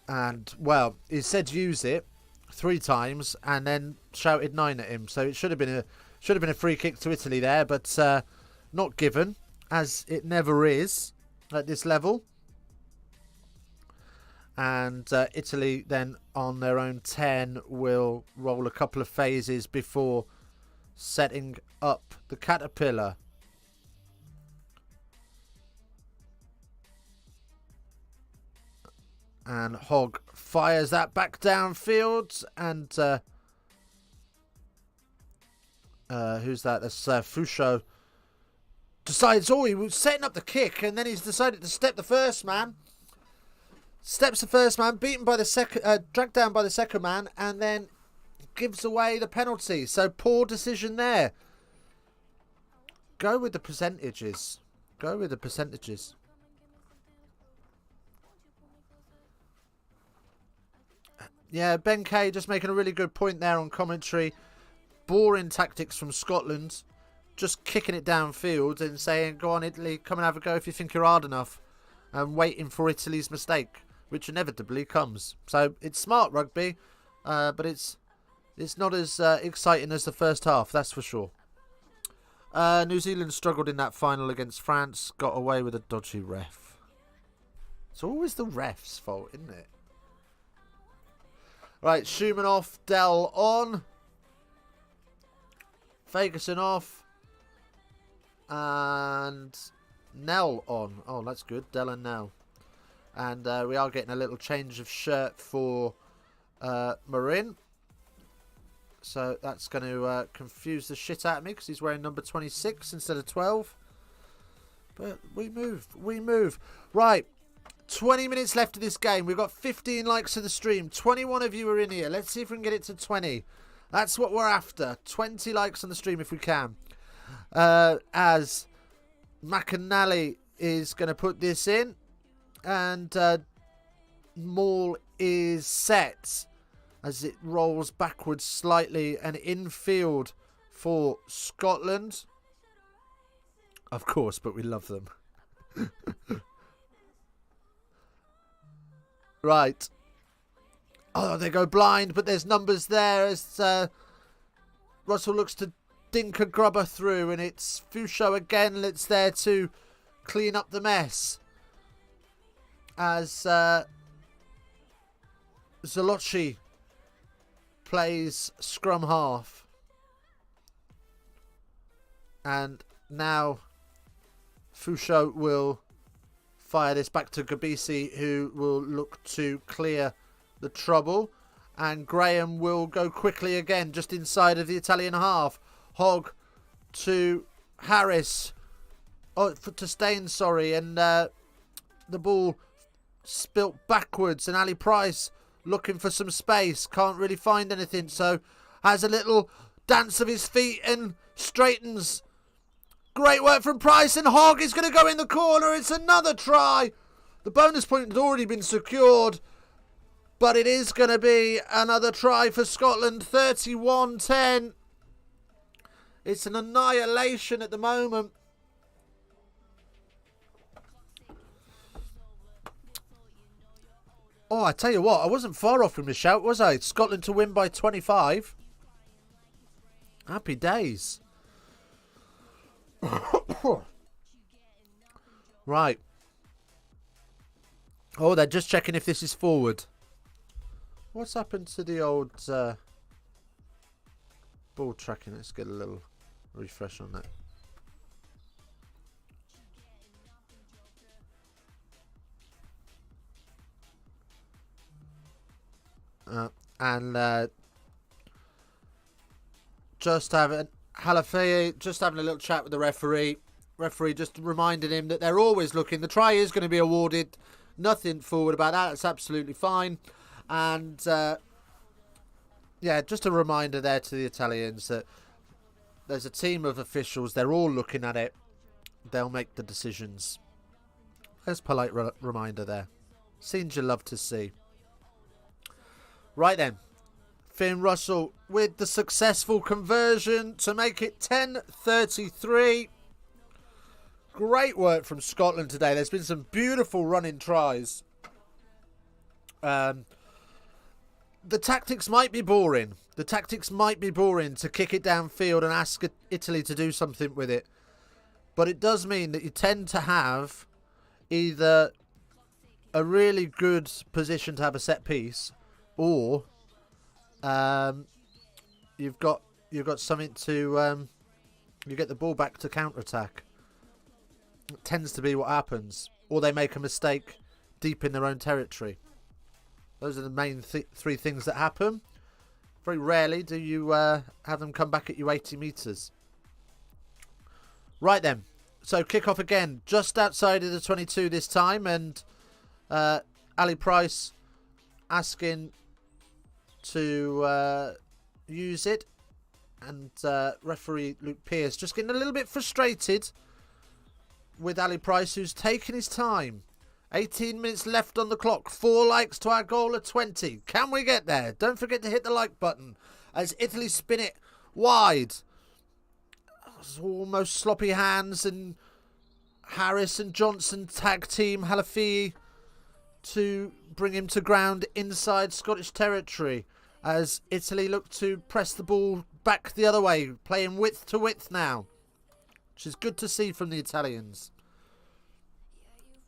Speaker 1: And, well, he said use it 3 times and then shouted 9 at him. So it should have been a free kick to Italy there, but not given, as it never is at this level. And Italy then on their own 10 will roll a couple of phases before setting up the caterpillar. And Hogg fires that back downfield. And who's that? That's Fouchot. Decides, he was setting up the kick, and then he's decided to step the first man. Steps the first man, beaten by the second, dragged down by the second man, and then gives away the penalty. So poor decision there. Go with the percentages. Go with the percentages. Yeah, Ben Kay just making a really good point there on commentary. Boring tactics from Scotland. Just kicking it downfield and saying, go on Italy, come and have a go if you think you're hard enough. And waiting for Italy's mistake, which inevitably comes. So it's smart rugby, but it's not as exciting as the first half, that's for sure. New Zealand struggled in that final against France, got away with a dodgy ref. It's always the ref's fault, isn't it? Right, Schumann off, Dell on. Ferguson off. And Nell on. Oh, that's good. Dell and Nell. And we are getting a little change of shirt for Marin. So that's going to confuse the shit out of me because he's wearing number 26 instead of 12. But we move. We move. Right. 20 minutes left of this game. We've got 15 likes to the stream. 21 of you are in here. Let's see if we can get it to 20. That's what we're after. 20 likes on the stream if we can. As McAnally is going to put this in. And Maul is set as it rolls backwards slightly and infield for Scotland. Of course, but we love them. Right. Oh, they go blind, but there's numbers there as Russell looks to dink a grubber through, and it's Fouchot again that's there to clean up the mess. As Zolochi plays scrum half. And now Fouchot will fire this back to Gabisi, who will look to clear the trouble. And Graham will go quickly again, just inside of the Italian half. Hogg to Harris. Oh, to Stain, sorry. And the ball spilt backwards. And Ali Price looking for some space. Can't really find anything. So has a little dance of his feet and straightens. Great work from Price, and Hogg is going to go in the corner. It's another try. The bonus point has already been secured, but it is going to be another try for Scotland. 31-10. It's an annihilation at the moment. Oh, I tell you what, I wasn't far off from the shout, was I? Scotland to win by 25. Happy days. Right. Oh, they're just checking if this is forward. What's happened to the old ball tracking? Let's get a little refresh on that. And just having Halafei just having a little chat with the referee. Referee just reminding him that they're always looking. The try is going to be awarded. Nothing forward about that. It's absolutely fine. And yeah, just a reminder there to the Italians that there's a team of officials. They're all looking at it. They'll make the decisions. There's a polite reminder there. Scenes you love to see. Right then. Finn Russell with the successful conversion to make it 10-33. Great work from Scotland today. There's been some beautiful running tries. The tactics might be boring. The tactics might be boring to kick it downfield and ask Italy to do something with it. But it does mean that you tend to have either a really good position to have a set piece, or you've got something to you get the ball back to counter attack. It tends to be what happens, or they make a mistake deep in their own territory. Those are the main three things that happen. Very rarely do you have them come back at you 80 metres. Right then, so kick-off again, just outside of the 22 this time, and Ali Price asking to use it, and referee Luke Pearce just getting a little bit frustrated with Ali Price, who's taking his time. 18 minutes left on the clock. 4 likes to our goal of 20. Can we get there? Don't forget to hit the like button as Italy spin it wide. It's almost sloppy hands, and Harris and Johnson tag team Halafi to bring him to ground inside Scottish territory as Italy look to press the ball back the other way, playing width to width now, which is good to see from the Italians.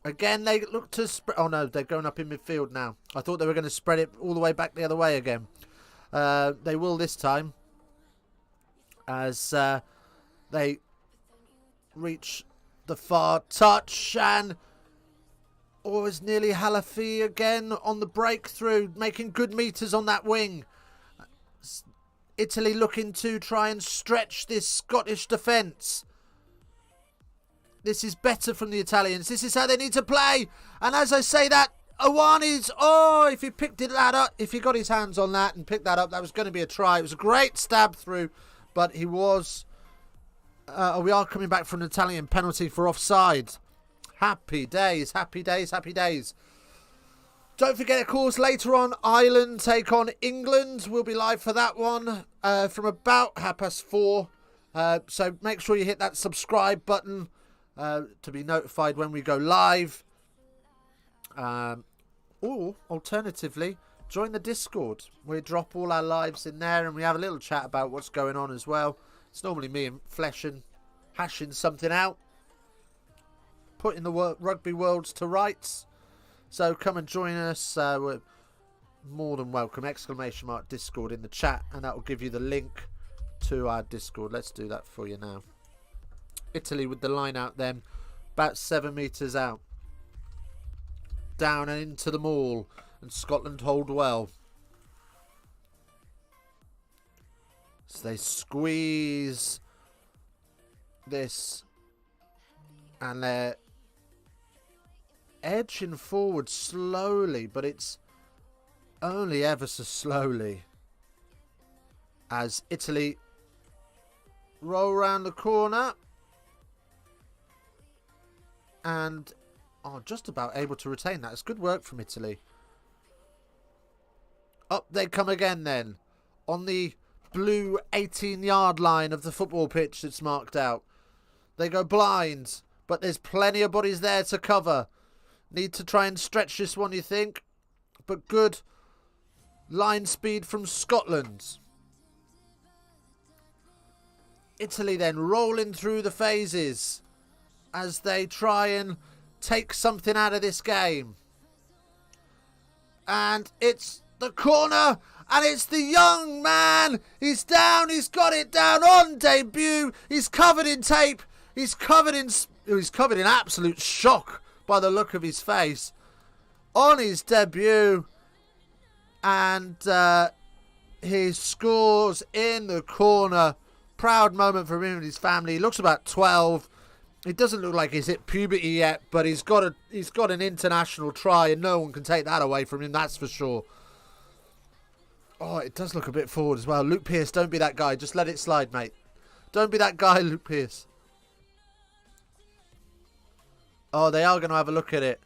Speaker 1: Again, they look to spread. Oh no, they're going up in midfield now. I thought they were going to spread it all the way back the other way again. They will this time, as they reach the far touch, and it's nearly Halafi again on the breakthrough, making good meters on that wing. Italy looking to try and stretch this Scottish defence. This is better from the Italians. This is how they need to play. And as I say that, Awani's, if he picked that up, if he got his hands on that and picked that up, that was going to be a try. It was a great stab through, but he was, we are coming back from an Italian penalty for offside. Happy days, happy days, happy days. Don't forget, of course, later on, Ireland take on England. We'll be live for that one from about 4:30. So make sure you hit that subscribe button to be notified when we go live. Or, alternatively, join the Discord. We drop all our lives in there and we have a little chat about what's going on as well. It's normally me and Flesh and hashing something out, putting the rugby worlds to rights. So come and join us. We're more than welcome. ! Discord in the chat, and that will give you the link to our Discord. Let's do that for you now. Italy with the line out then, about 7 metres out. Down and into the maul, and Scotland hold well. So they squeeze this, and they're edging forward slowly, but it's only ever so slowly as Italy roll around the corner and are just about able to retain that. It's good work from Italy. Up they come again then on the blue 18-yard line of the football pitch that's marked out. They go blind, but there's plenty of bodies there to cover. Need to try and stretch this one, you think, but good line speed from Scotland. Italy then rolling through the phases as they try and take something out of this game. And it's the corner, and it's the young man. He's down, he's got it down on debut. He's covered in tape. He's covered in absolute shock by the look of his face on his debut. And he scores in the corner. Proud moment for him and his family. He looks about 12. It doesn't look like he's hit puberty yet, but he's got an international try, and no one can take that away from him, that's for sure. Oh, it does look a bit forward as well. Luke Pearce, don't be that guy. Just let it slide, mate. Don't be that guy, Luke Pearce. Oh, they are going to have a look at it.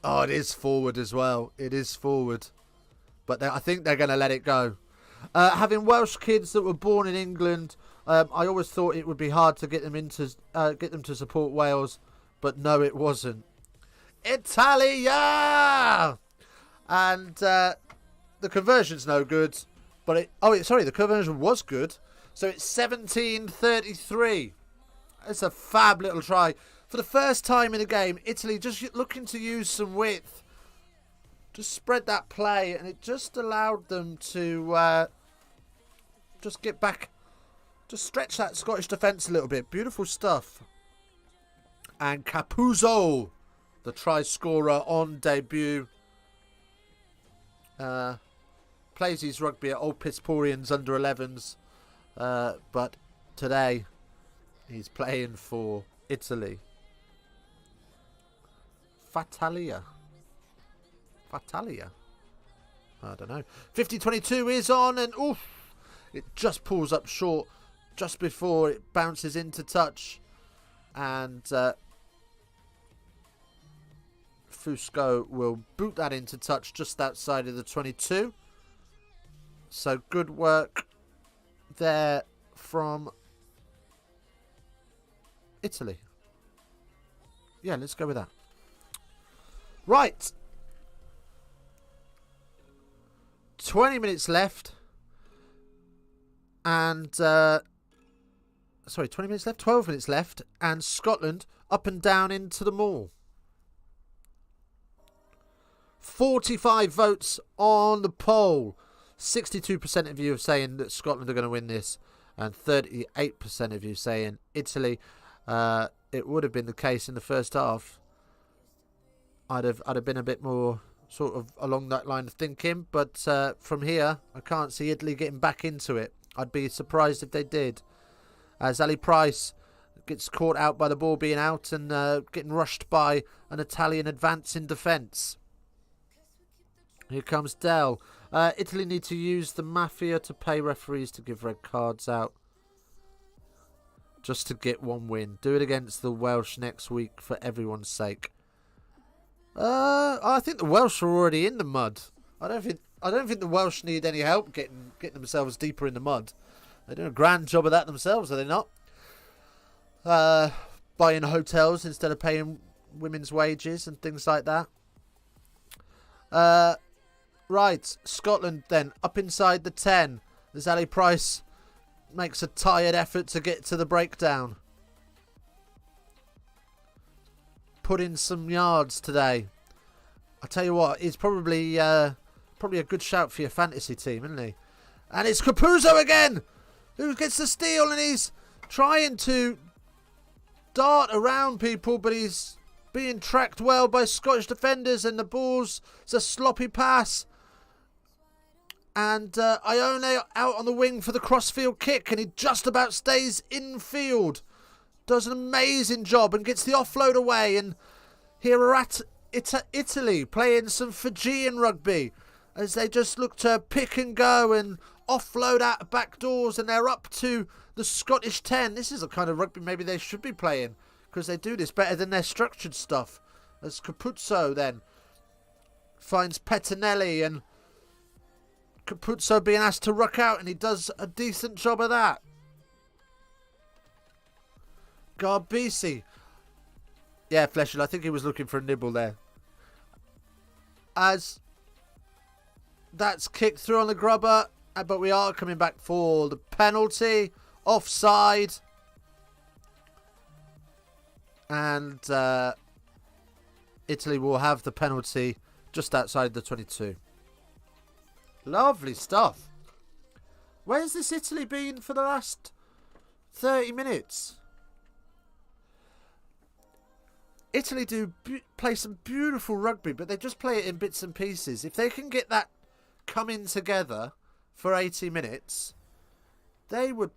Speaker 1: Oh, it is forward as well. It is forward. But I think they're going to let it go. Having Welsh kids that were born in England, I always thought it would be hard to get them to support Wales, but no, it wasn't. Italia! And the conversion's no good, but the conversion was good. So it's 17-33. It's a fab little try. For the first time in the game, Italy just looking to use some width. Just spread that play, and it just allowed them to just get back. Just stretch that Scottish defence a little bit. Beautiful stuff. And Capuzzo, the try scorer on debut. Plays his rugby at Old Pisporians under 11s. But today, he's playing for Italy. Fatalia. I don't know. 50-22 is on, and oof, it just pulls up short just before it bounces into touch. And Fusco will boot that into touch just outside of the 22. So good work there from Italy. Yeah, let's go with that. Right. 20 minutes left. And, sorry, 20 minutes left? 12 minutes left. And Scotland up and down into the maul. 45 votes on the poll. 62% of you are saying that Scotland are going to win this. And 38% of you saying Italy. It would have been the case in the first half. I'd have been a bit more sort of along that line of thinking. But from here, I can't see Italy getting back into it. I'd be surprised if they did. As Ali Price gets caught out by the ball being out and getting rushed by an Italian advance in defence. Here comes Dell. Italy need to use the Mafia to pay referees to give red cards out. Just to get one win. Do it against the Welsh next week for everyone's sake. I think the Welsh are already in the mud. I don't think the Welsh need any help getting themselves deeper in the mud. They're doing a grand job of that themselves, are they not? Buying hotels instead of paying women's wages and things like that. Right, Scotland then up inside the 10. As Ali Price makes a tired effort to get to the breakdown. Put in some yards today. I tell you what, he's probably a good shout for your fantasy team, isn't he? And it's Capuzzo again, who gets the steal, and he's trying to dart around people, but he's being tracked well by Scottish defenders, and the ball's a sloppy pass. And Ione out on the wing for the crossfield kick, and he just about stays in field. Does an amazing job and gets the offload away. And here we're at Italy playing some Fijian rugby as they just look to pick and go and offload out back doors, and they're up to the Scottish 10. This is the kind of rugby maybe they should be playing, because they do this better than their structured stuff. As Capuzzo then finds Pettinelli, and Capuzzo being asked to ruck out, and he does a decent job of that. Garbisi. Yeah, Fleshel, I think he was looking for a nibble there. As that's kicked through on the grubber, but we are coming back for the penalty. Offside. And Italy will have the penalty just outside the 22. Lovely stuff. Where's this Italy been for the last 30 minutes? Italy do play some beautiful rugby, but they just play it in bits and pieces. If they can get that coming together for 80 minutes, they wouldn't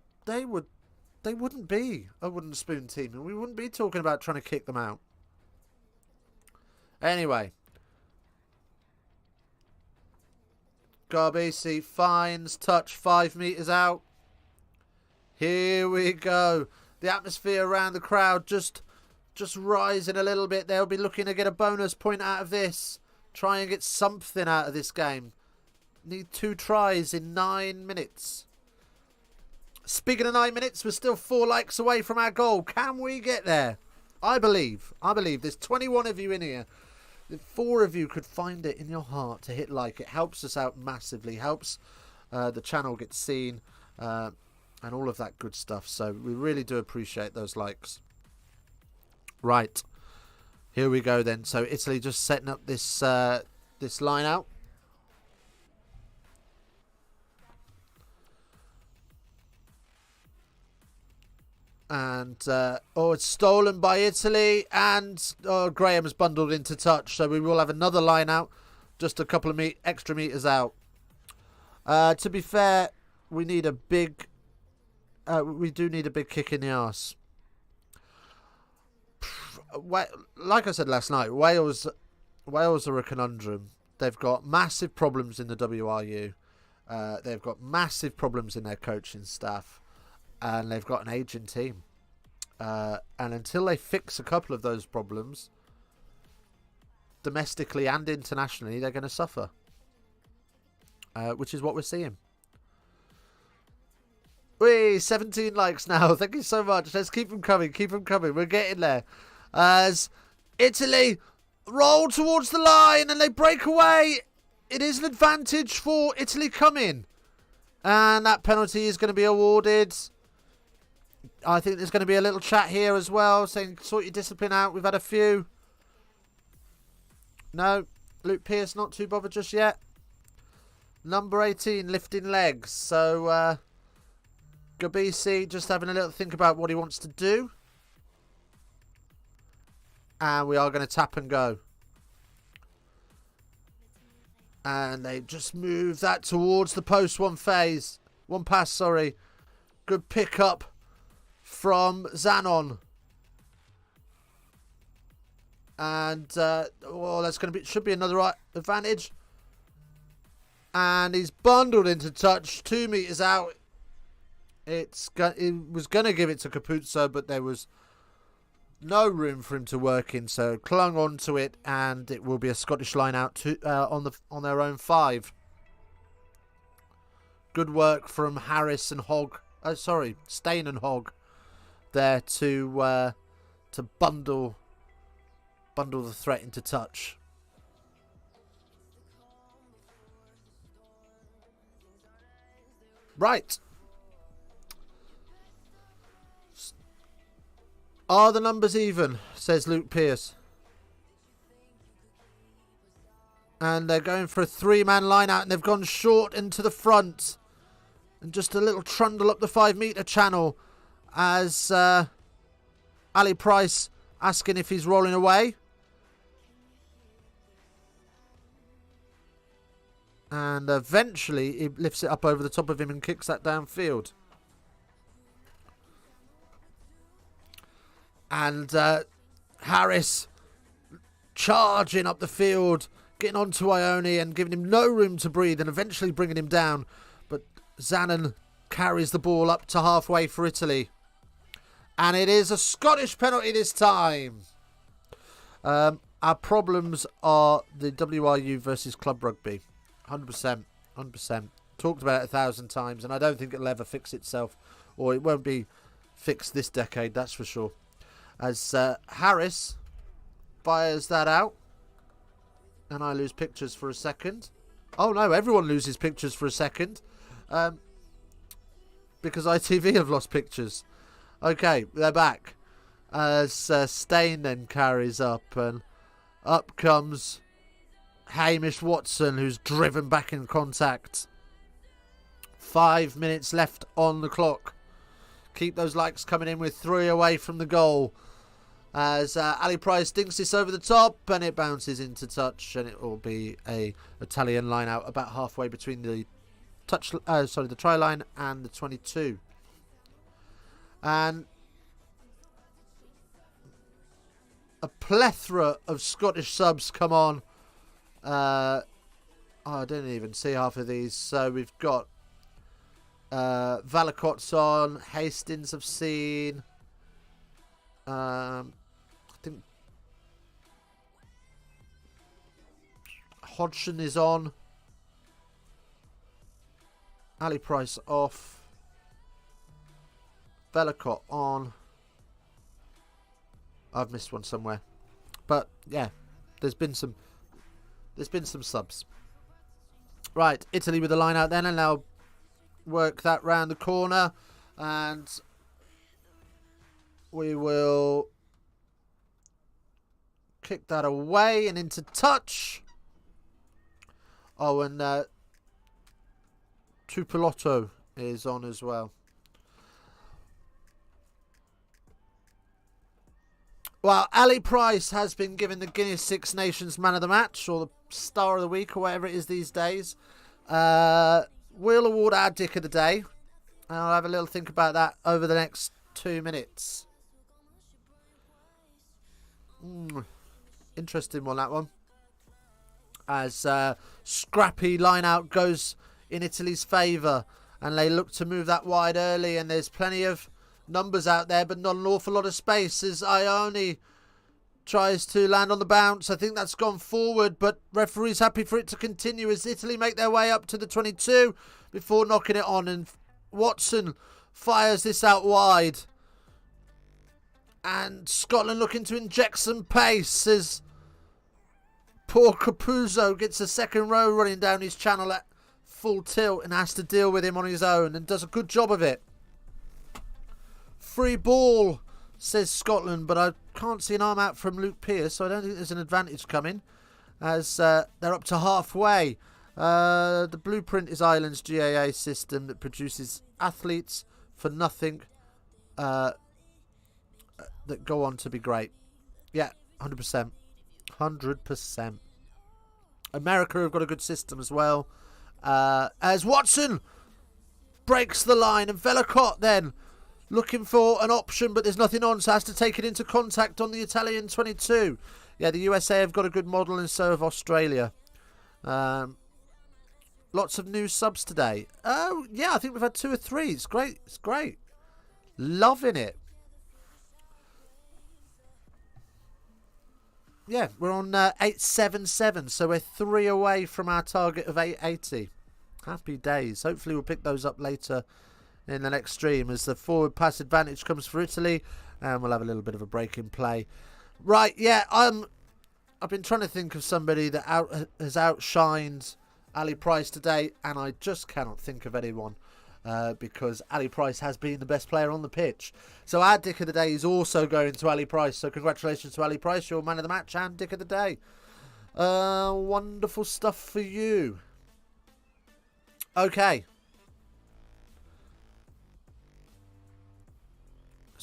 Speaker 1: be a wooden spoon team, and we wouldn't be talking about trying to kick them out. Anyway, Garbisi finds touch 5 metres out. Here we go. The atmosphere around the crowd just rising a little bit. They'll be looking to get a bonus point out of this. Try and get something out of this game. Need 2 tries in 9 minutes. Speaking of 9 minutes, we're still 4 likes away from our goal. Can we get there? I believe. There's 21 of you in here. If 4 of you could find it in your heart to hit like, it helps us out massively. Helps the channel get seen and all of that good stuff. So we really do appreciate those likes. Right. Here we go then. So Italy just setting up this this line out. And it's stolen by Italy, and Graham's bundled into touch, so we will have another line out, just a couple of extra meters out. To be fair, we need a big, we do need a big kick in the arse. Like I said last night, Wales are a conundrum. They've got massive problems in the WRU. They've got massive problems in their coaching staff. And they've got an aging team. And until they fix a couple of those problems, domestically and internationally, they're going to suffer. Which is what we're seeing. Whee! 17 likes now. Thank you so much. Let's keep them coming. Keep them coming. We're getting there. As Italy roll towards the line and they break away. It is an advantage for Italy coming. And that penalty is going to be awarded. I think there's going to be a little chat here as well, saying sort your discipline out. We've had a few. No, Luke Pearce not too bothered just yet. Number 18 lifting legs. So Gabisi just having a little think about what he wants to do. And we are going to tap and go. And they just move that towards the post. One pass, sorry. Good pick up from Zanon. And that's going to be, should be another advantage. And he's bundled into touch, 2 meters out. It was going to give it to Capuzzo, but there was no room for him to work in, so clung onto it, and it will be a Scottish line out on their own 5. Good work from Harris and Hogg. Stain and Hogg there to bundle the threat into touch. Right. Are the numbers even? Says Luke Pearce. And they're going for a 3-man line out, and they've gone short into the front. And just a little trundle up the 5-meter channel as Ali Price asking if he's rolling away. And eventually he lifts it up over the top of him and kicks that downfield. And Harris charging up the field, getting onto Ione and giving him no room to breathe and eventually bringing him down. But Zanon carries the ball up to halfway for Italy. And it is a Scottish penalty this time. Our problems are the WRU versus club rugby. 100%. 100%. Talked about it 1,000 times, and I don't think it'll ever fix itself. Or it won't be fixed this decade, that's for sure. As Harris fires that out. And I lose pictures for a second. Oh no, everyone loses pictures for a second. Because ITV have lost pictures. Okay, they're back. As Stain then carries up. And up comes Hamish Watson, who's driven back in contact. 5 minutes left on the clock. Keep those likes coming in with 3 away from the goal. As Ali Price dinks this over the top, and it bounces into touch, and it will be a Italian line out about halfway between the the try line and the 22. And a plethora of Scottish subs come on. I didn't even see half of these. So we've got Valacott's on, Hastings I've seen. I think Hodgson is on. Ali Price off. Velacott on. I've missed one somewhere. But yeah, there's been some subs. Right, Italy with the line out then, and now work that round the corner, and we will Kick that away and into touch. Oh, and Tupolotto is on as well. Well, Ali Price has been given the Guinness Six Nations Man of the Match, or the Star of the Week, or whatever it is these days. We'll award our Dick of the Day. And I'll have a little think about that over the next 2 minutes. Interesting one, that one. As scrappy line-out goes in Italy's favour. And they look to move that wide early. And there's plenty of numbers out there, but not an awful lot of space as Ione tries to land on the bounce. I think that's gone forward, but referee's happy for it to continue as Italy make their way up to the 22 before knocking it on. And Watson fires this out wide. And Scotland looking to inject some pace as poor Capuzzo gets a second row running down his channel at full tilt and has to deal with him on his own and does a good job of it. Free ball, says Scotland, but I can't see an arm out from Luke Pearce, so I don't think there's an advantage coming as they're up to halfway. The blueprint is Ireland's GAA system that produces athletes for nothing that go on to be great. Yeah, 100%. 100%. America have got a good system as well. As Watson breaks the line and Vellacott then looking for an option, but there's nothing on, so has to take it into contact on the Italian 22. Yeah, the USA have got a good model, and so have Australia. Lots of new subs today. Oh, yeah, I think we've had 2 or 3. It's great. It's great. Loving it. Yeah, we're on 877, so we're 3 away from our target of 880. Happy days. Hopefully we'll pick those up later in the next stream as the forward pass advantage comes for Italy, and we'll have a little bit of a break in play. Right, yeah, I've been trying to think of somebody that has outshined Ali Price today, and I just cannot think of anyone because Ali Price has been the best player on the pitch. So our Dick of the Day is also going to Ali Price, so congratulations to Ali Price, your man of the match and Dick of the Day. Wonderful stuff for you. Okay.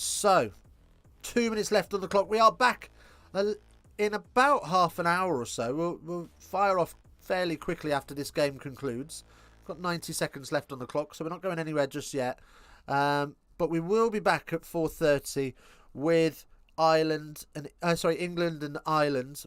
Speaker 1: So, 2 minutes left on the clock. We are back in about half an hour or so. We'll fire off fairly quickly after this game concludes. Got 90 seconds left on the clock, so we're not going anywhere just yet. But we will be back at 4:30 with England and Ireland.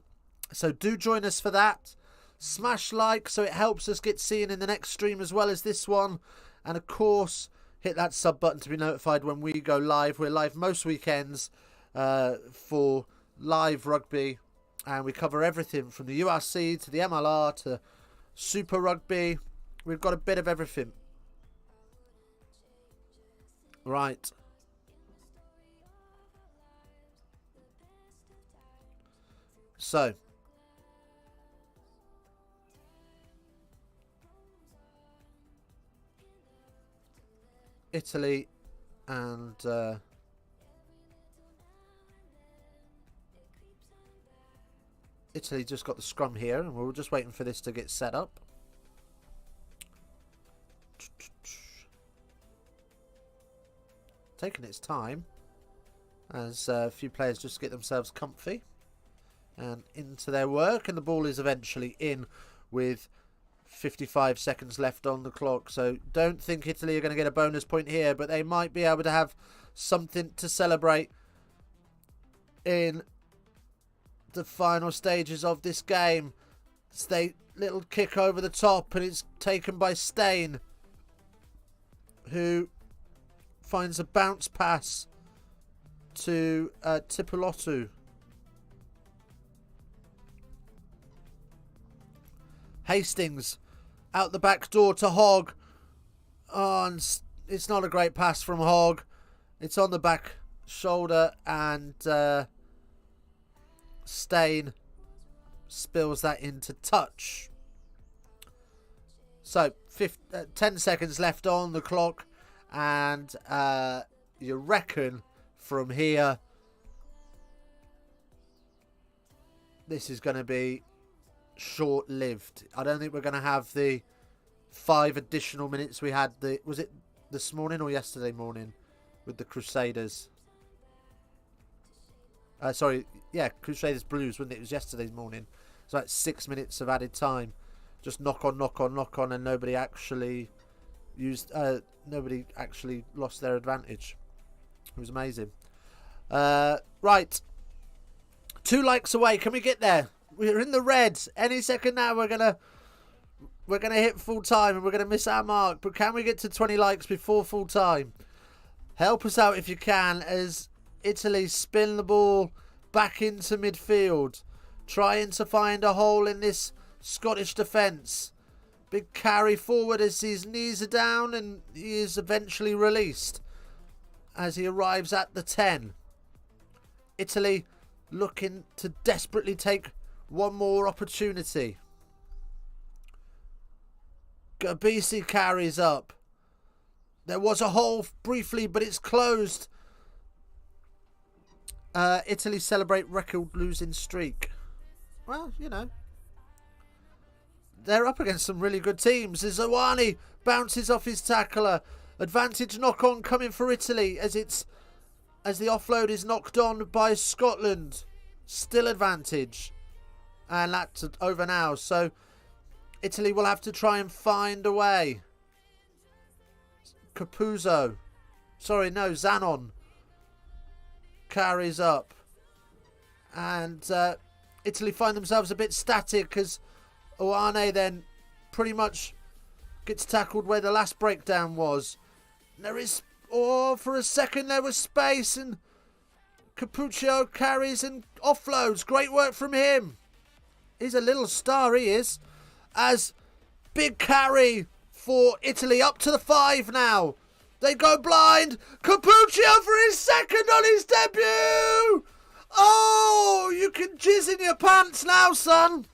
Speaker 1: So do join us for that. Smash like so it helps us get seen in the next stream as well as this one. And of course, hit that sub button to be notified when we go live. We're live most weekends for live rugby. And we cover everything from the URC to the MLR to Super Rugby. We've got a bit of everything. Right. So. Italy and Italy just got the scrum here, and we're just waiting for this to get set up. Taking its time as a few players just get themselves comfy and into their work, and the ball is eventually in with 55 seconds left on the clock. So don't think Italy are going to get a bonus point here, but they might be able to have something to celebrate in the final stages of this game. Little kick over the top, and it's taken by Stain, who finds a bounce pass to Tipolotu. Hastings out the back door to Hogg. Oh, and it's not a great pass from Hogg. It's on the back shoulder, and Stain spills that into touch. So 10 seconds left on the clock, and you reckon from here this is going to be short-lived. I don't think we're going to have the 5 additional minutes we had. Was it this morning or yesterday morning with the Crusaders? Sorry, yeah, Crusaders Blues, wasn't it? It was yesterday's morning. It's like 6 minutes of added time. Just knock on, knock on, knock on, and nobody actually lost their advantage. It was amazing. Right. 2 likes away. Can we get there? We're in the red. Any second now we're gonna hit full time and we're gonna miss our mark. But can we get to 20 likes before full time? Help us out if you can, as Italy spin the ball back into midfield, trying to find a hole in this Scottish defence. Big carry forward as his knees are down, and he is eventually released as he arrives at the 10. Italy looking to desperately take one more opportunity. Gabisi carries up. There was a hole briefly, but it's closed. Italy celebrate record losing streak. Well, you know, they're up against some really good teams. As Ioane bounces off his tackler. Advantage knock on coming for Italy as the offload is knocked on by Scotland. Still advantage. And that's over now. So Italy will have to try and find a way. Capuzzo. Sorry, no, Zanon carries up. And Italy find themselves a bit static as Ioane then pretty much gets tackled where the last breakdown was. There is, for a second there was space, and Capuccio carries and offloads. Great work from him. He's a little star, he is. As big carry for Italy up to the 5 now. They go blind. Capuccio for his second on his debut. Oh, you can jizz in your pants now, son.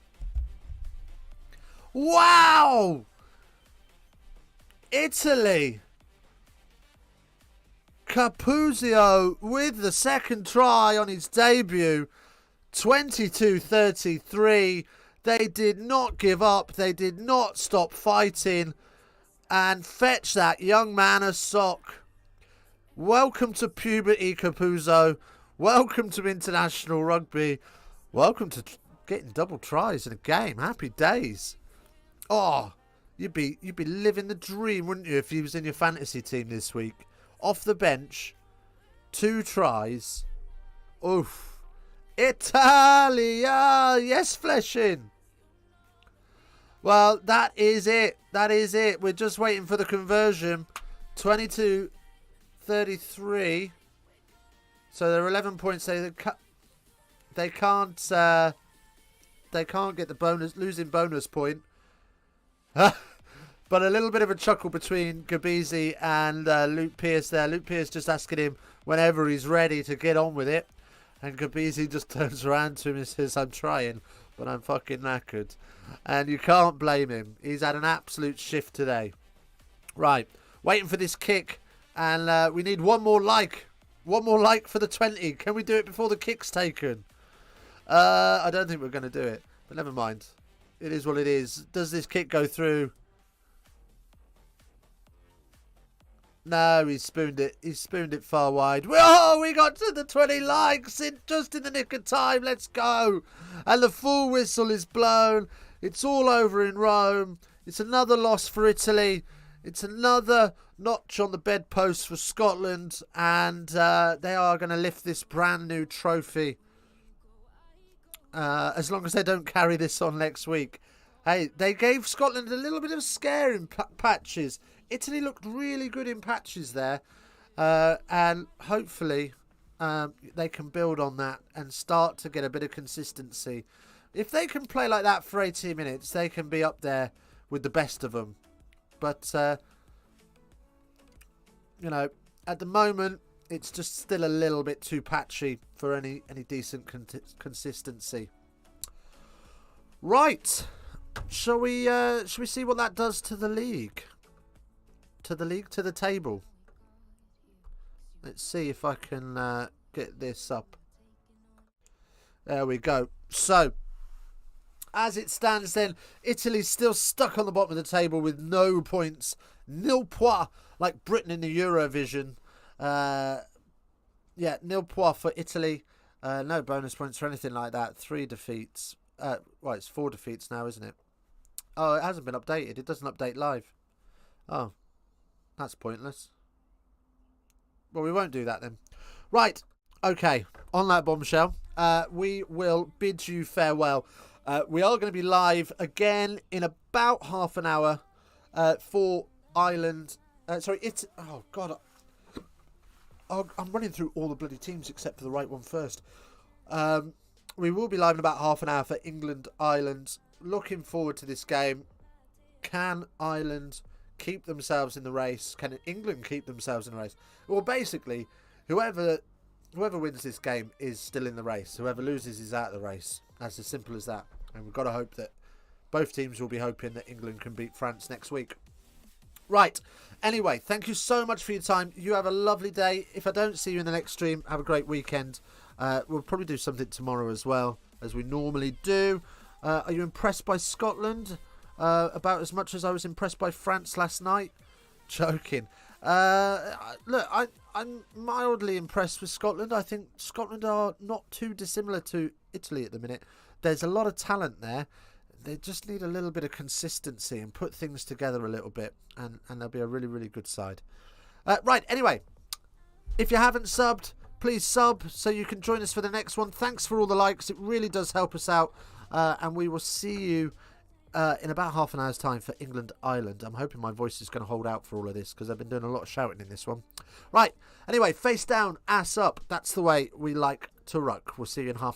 Speaker 1: Wow. Italy. Capuzzo with the second try on his debut. 22-33. They did not give up. They did not stop fighting. And fetch that young man a sock. Welcome to puberty, Capuzzo. Welcome to international rugby. Welcome to getting double tries in a game. Happy days. Oh, you'd be living the dream, wouldn't you, if you was in your fantasy team this week? Off the bench, 2 tries. Oof. Italia. Yes, Fleshing. Well, that is it. That is it. We're just waiting for the conversion. 22-33. So they're 11 points. They can't get the bonus, losing bonus point. But a little bit of a chuckle between Gabisi and Luke Pearce there. Luke Pearce just asking him whenever he's ready to get on with it. And Gabisi just turns around to him and says, I'm trying, but I'm fucking knackered. And you can't blame him. He's had an absolute shift today. Right, waiting for this kick. And we need one more like. One more like for the 20. Can we do it before the kick's taken? I don't think we're going to do it. But never mind. It is what it is. Does this kick go through? No, he spooned it. He spooned it far wide. Oh, we got to the 20 likes just in the nick of time. Let's go. And the full whistle is blown. It's all over in Rome. It's another loss for Italy. It's another notch on the bedpost for Scotland. And they are going to lift this brand new trophy. As long as they don't carry this on next week. Hey, they gave Scotland a little bit of a scare in patches. Italy looked really good in patches there. And hopefully they can build on that and start to get a bit of consistency. If they can play like that for 80 minutes, they can be up there with the best of them. But, you know, at the moment, it's just still a little bit too patchy for any decent consistency. Right. Shall we see what that does to the league? To the table. Let's see if I can get this up. There we go. So, As it stands then, Italy's still stuck on the bottom of the table with no points. Nil points, like Britain in the Eurovision. Nil points for Italy. No bonus points or anything like that. 3 defeats. It's 4 defeats now, isn't it? Oh, it hasn't been updated. It doesn't update live. Oh, that's pointless. Well, we won't do that then. Right, okay. On that bombshell, we will bid you farewell. We are going to be live again in about half an hour for Ireland. Oh, God. I'm running through all the bloody teams except for the right one first. We will be live in about half an hour for England, Ireland. Looking forward to this game. Can Ireland keep themselves in the race? Can England keep themselves in the race? Well, basically, whoever wins this game is still in the race. Whoever loses is out of the race. That's as simple as that. And we've got to hope that both teams will be hoping that England can beat France next week. Right. Anyway, thank you so much for your time. You have a lovely day. If I don't see you in the next stream, have a great weekend. We'll probably do something tomorrow as well, as we normally do. Are you impressed by Scotland? About as much as I was impressed by France last night? Joking. Look, I'm mildly impressed with Scotland. I think Scotland are not too dissimilar to Italy at the minute. There's a lot of talent there. They just need a little bit of consistency and put things together a little bit, and they'll be a really, really good side. Right, anyway, if you haven't subbed, please sub so you can join us for the next one. Thanks for all the likes. It really does help us out. And we will see you in about half an hour's time for England, Ireland. I'm hoping my voice is going to hold out for all of this because I've been doing a lot of shouting in this one. Right, anyway, face down, ass up. That's the way we like to ruck. We'll see you in half